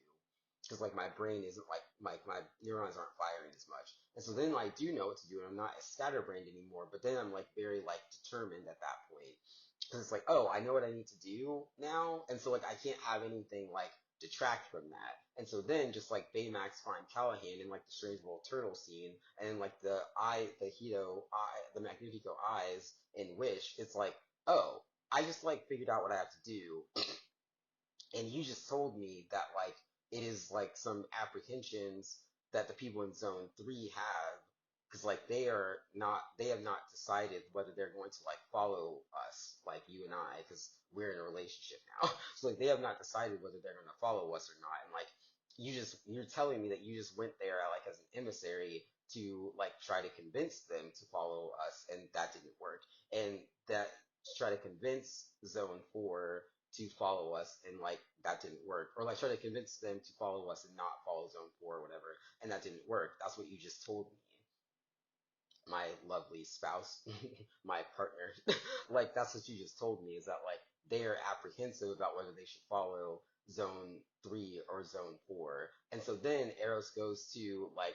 Because like my brain isn't like my neurons aren't firing as much. And so then I do know what to do and I'm not as scatterbrained anymore, but then I'm like very like determined at that point. Because it's like, oh, I know what I need to do now. And so like I can't have anything like detract from that. And so then just like Baymax find Callahan in like the Strange World Turtle scene and like the Hito eye, the Magnifico eyes in Wish, it's like, oh, I just like figured out what I have to do and you just told me that like it is like some apprehensions that the people in zone 3 have because like they have not decided whether they're going to like follow us like you and I because we're in a relationship now. So like they have not decided whether they're going to follow us or not. And like you're telling me that you just went there like as an emissary to like try to convince them to follow us and that didn't work. And that to try to convince zone 4 to follow us and like that didn't work or like try to convince them to follow us and not follow zone 4 or whatever and that didn't work. That's what you just told me, my lovely spouse, my partner. Like that's what you just told me is that like they are apprehensive about whether they should follow zone 3 or zone 4. And so then Eros goes to like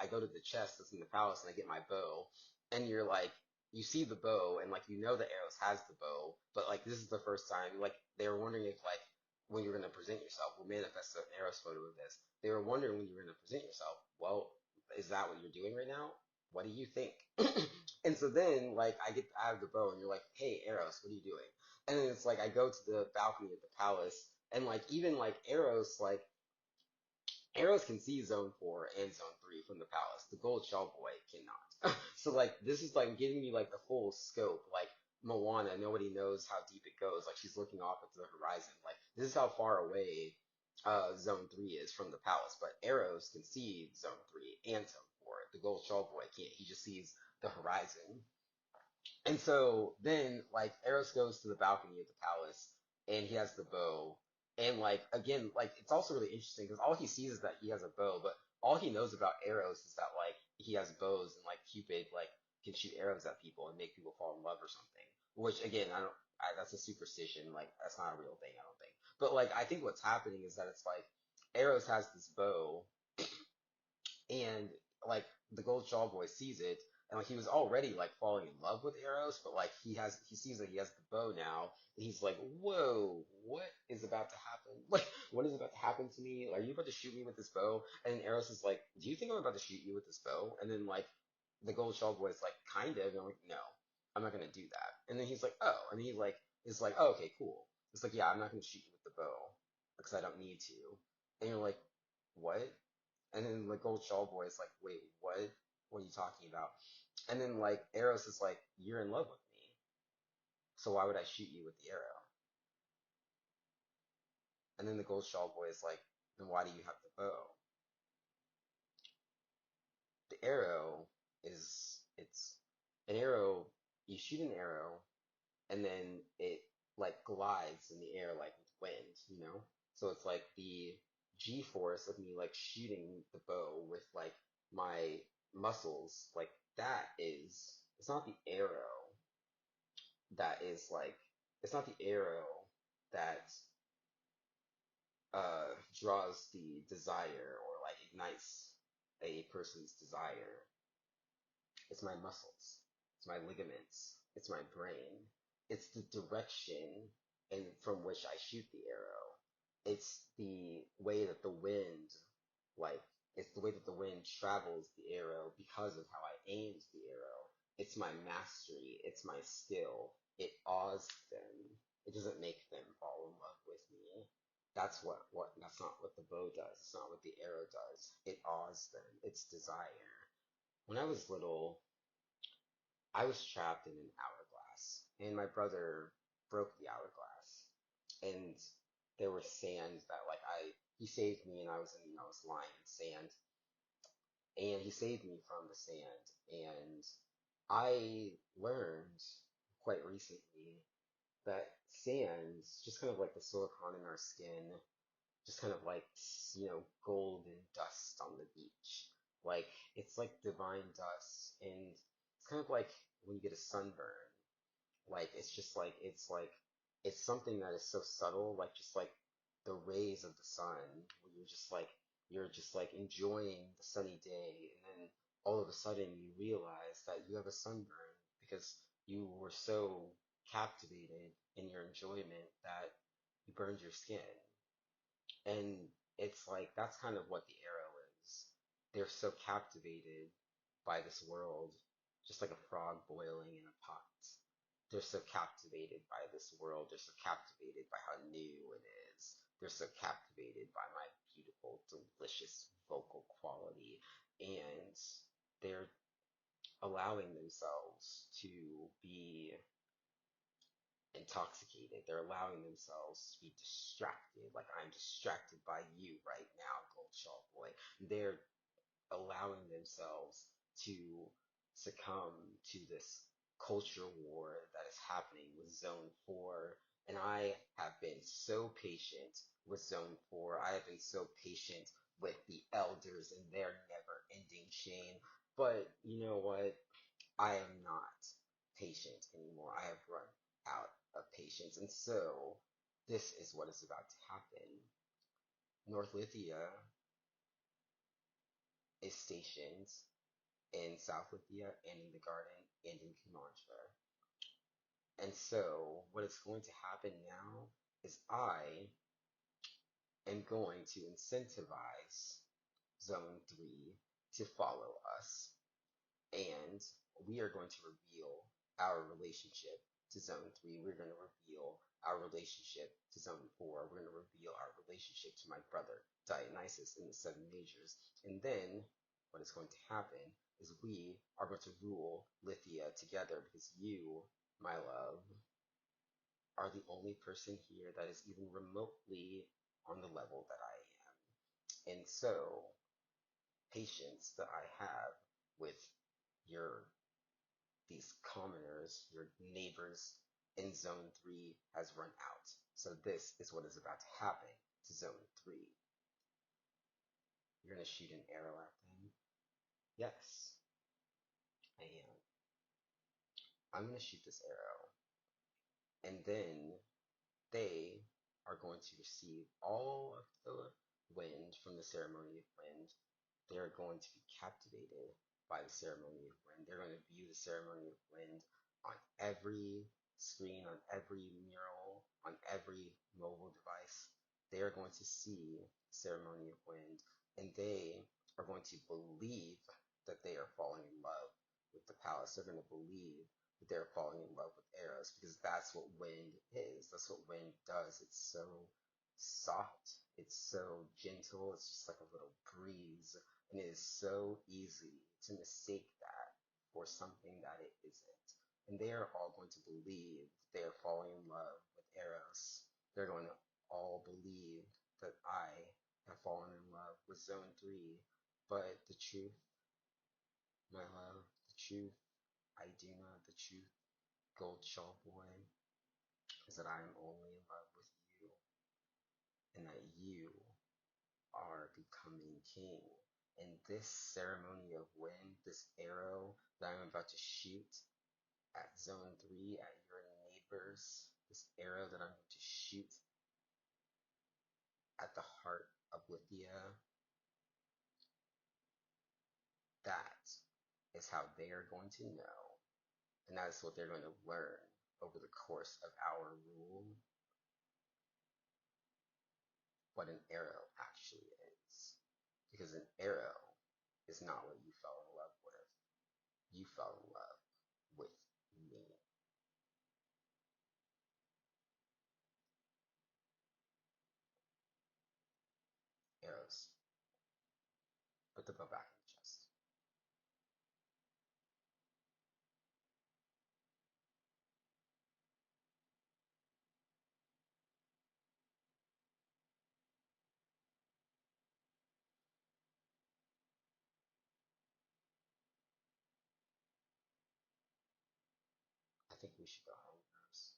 I go to the chest that's in the palace and I get my bow and you're like you see the bow and like you know that Eros has the bow, but like this is the first time like they were wondering if like when you're going to present yourself, we'll manifest an Eros photo of this. They were wondering when you were going to present yourself. Well, is that what you're doing right now? What do you think? And so then, like, I get out of the bow, and you're like, hey, Eros, what are you doing? And then it's like, I go to the balcony at the palace, and like, even like Eros can see Zone 4 and Zone 3 from the palace. The Gold Shell Boy cannot. So like, this is like giving me like the full scope. Like Moana, nobody knows how deep it goes. Like she's looking off into the horizon. Like this is how far away Zone 3 is from the palace. But Eros can see Zone 3 and Zone 4. The Gold Shell Boy can't. He just sees the horizon. And so then, like, Eros goes to the balcony of the palace, and he has the bow. And like again, like it's also really interesting because all he sees is that he has a bow, but all he knows about arrows is that like he has bows and like Cupid like can shoot arrows at people and make people fall in love or something. Which again, that's a superstition. Like that's not a real thing, I don't think. But like I think what's happening is that it's like Eros has this bow and like the gold shawl boy sees it and like he was already like falling in love with Eros, but like he sees that he has the bow now and he's like, whoa, what is about to happen? Like what is about to happen to me? Are you about to shoot me with this bow? And then Eros is like, do you think I'm about to shoot you with this bow? And then like the gold shawl boy is like, kind of, and I'm like, no, I'm not gonna do that. And then he's like, oh, and he like is like, oh, okay, cool. It's like, yeah, I'm not gonna shoot you with the bow because I don't need to. And you're like, what? And then like Gold Shaw Boy is like, wait, what? What are you talking about? And then like Eros is like, you're in love with me, so why would I shoot you with the arrow? And then the Gold Shaw Boy is like, then why do you have the bow? The arrow it's an arrow. You shoot an arrow, and then it like glides in the air like with wind, you know? So it's like the G force of me like shooting the bow with like my muscles, like that is it's not the arrow that is like it's not the arrow that draws the desire or like ignites a person's desire. It's my muscles. It's my ligaments. It's my brain. It's the direction and from which I shoot the arrow. It's the way that the wind, like, it's the way that the wind travels the arrow because of how I aimed the arrow. It's my mastery. It's my skill. It awes them. It doesn't make them fall in love with me. That's not what the bow does. It's not what the arrow does. It awes them. It's desire. When I was little, I was trapped in an hourglass, and my brother broke the hourglass, and there was sand that like he saved me, and I was lying in sand, and he saved me from the sand, and I learned quite recently that sand, just kind of like the silicone in our skin, just kind of like golden dust on the beach. Like it's like divine dust, and it's kind of like when you get a sunburn. Like it's something that is so subtle, like just like the rays of the sun, where you're just like enjoying the sunny day, and then all of a sudden you realize that you have a sunburn because you were so captivated in your enjoyment that you burned your skin. And it's like that's kind of what the arrow is. They're so captivated by this world, just like a frog boiling in a pot. They're so captivated by this world. They're so captivated by how new it is. They're so captivated by my beautiful, delicious vocal quality. And they're allowing themselves to be intoxicated. They're allowing themselves to be distracted. Like I'm distracted by you right now, Goldshaw Boy. They're allowing themselves to succumb to this culture war that is happening with Zone 4. And I have been so patient with Zone 4. I have been so patient with the elders and their never ending chain. But you know what? I am not patient anymore. I have run out of patience. And so this is what is about to happen. North Lithia is stationed in South Lithia and in the Garden and in Kumantra. And so what is going to happen now is I am going to incentivize Zone 3 to follow us, and we are going to reveal our relationship to Zone 3. We're going to reveal our relationship to Zone 4. We're going to reveal our relationship to my brother Dionysus in the Seven Majors. And then what is going to happen is we are going to rule Lithia together because you, my love, are the only person here that is even remotely on the level that I am. And so, patience that I have with your these commoners, your neighbors in Zone 3 has run out. So this is what is about to happen to Zone 3. You're gonna shoot an arrow at them? Yes, I am. I'm gonna shoot this arrow, and then they are going to receive all of the wind from the ceremony of wind. They are going to be captivated by the ceremony of wind. They're going to view the ceremony of wind on every screen, on every mural, on every mobile device. They are going to see the ceremony of wind, and they are going to believe that they are falling in love with the palace. They're going to believe that they're falling in love with Eros because that's what wind is. That's what wind does. It's so soft. It's so gentle. It's just like a little breeze. And it is so easy to mistake that for something that it isn't. And they are all going to believe that they are falling in love with Eros. They're going to all believe that I have fallen in love with Zone 3. But the truth, my love, the truth, I do know the truth, Gold Shaw Boy, is that I am only in love with you, and that you are becoming king. And this ceremony of wind, this arrow that I'm about to shoot at Zone 3, at your neighbors, this arrow that I'm going to shoot at the heart of Lithia, that is how they are going to know, and that is what they're going to learn over the course of our rule, what an arrow actually is. Because an arrow is not what you fell in love with. You fell in love with me. Arrows. Put the bow back in the chest. I think we should go home, Rose.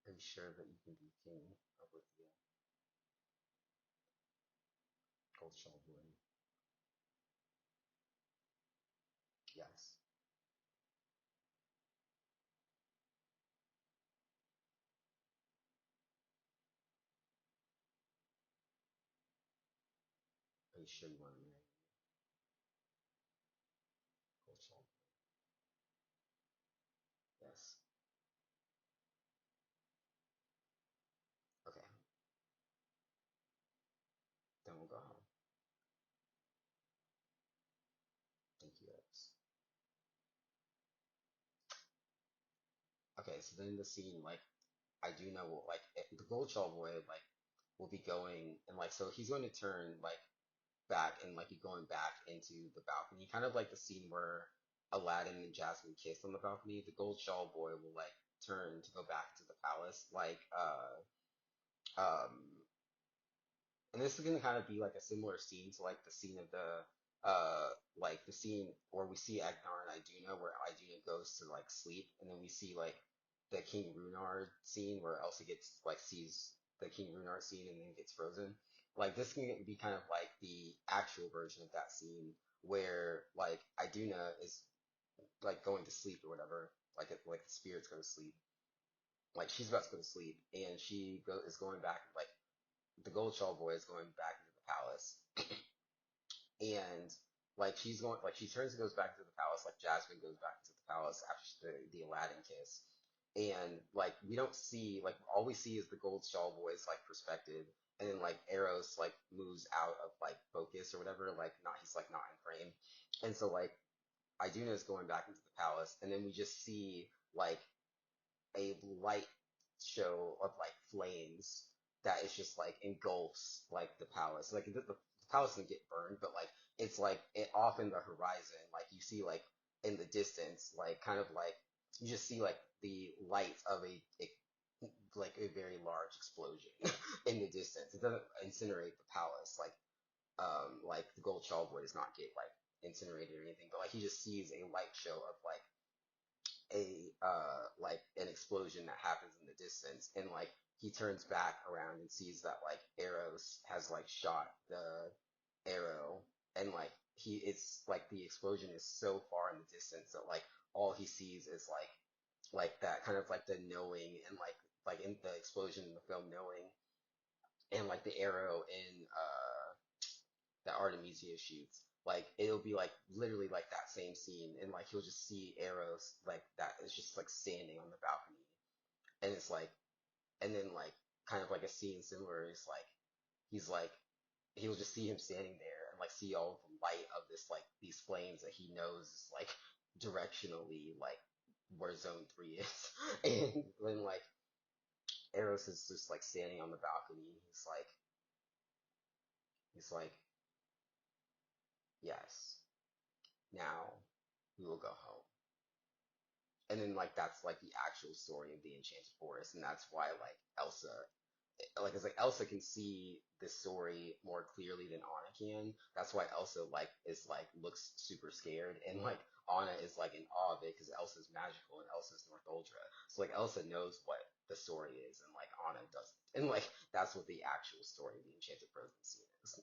Are you sure that you can be king of Lithia? Gold Boy. Yes. Are you sure you want to marry me? Gold Boy. Yes. Okay. Then we'll go home. Thank you, Rose. Okay, so then the scene, like, I do know, like, the Gold Boy, like, will be going, and, like, so he's going to turn, like, back and like you going back into the balcony, kind of like the scene where Aladdin and Jasmine kiss on the balcony. The Gold Shawl Boy will like turn to go back to the palace, like and this is gonna kind of be like a similar scene to like the scene of the like the scene where we see Agnar and Iduna, where Iduna goes to like sleep, and then we see like the King Runar scene where Elsa gets like sees the King Runar scene and then gets frozen. Like this can be kind of like the actual version of that scene where like Iduna is like going to sleep or whatever, like the spirits go to sleep, like she's about to go to sleep, and is going back like the Gold Shawl Boy is going back into the palace, and like she's going, like she turns and goes back to the palace, like Jasmine goes back into the palace after the Aladdin kiss, and like we don't see like all we see is the Gold Shawl Boy's like perspective, and then like Eros like moves out of like focus or whatever, like not he's like not in frame, and so like Iduna is going back into the palace, and then we just see like a light show of like flames that is just like engulfs like the palace. Like the palace doesn't get burned, but like it's like it off in the horizon. Like you see like in the distance, like kind of like you just see like the light of a like a very large explosion in the distance. It doesn't incinerate the palace like the Gold Shawl Boy does not get like incinerated or anything, but like he just sees a light show of like an explosion that happens in the distance, and like he turns back around and sees that like Eros has like shot the arrow, and like it's like the explosion is so far in the distance that like all he sees is like that kind of like the knowing, and like in the explosion in the film knowing, and like the arrow in that Artemisia shoots. Like it'll be like literally like that same scene, and like he'll just see Eros like that is just like standing on the balcony, and it's like, and then like kind of like a scene similar is like he's like he'll just see him standing there and like see all the light of this like these flames that he knows is like directionally like where Zone 3 is, and then like Eros is just like standing on the balcony. He's like yes, now we will go home. And then like that's like the actual story of the Enchanted Forest, and that's why like Elsa, like it's like Elsa can see this story more clearly than Anna can. That's why Elsa like is like looks super scared, and like Anna is like in awe of it because Elsa's magical and Elsa's North Ultra. So like Elsa knows what the story is, and like Anna doesn't, and like that's what the actual story of the Enchanted Frozen Sea is.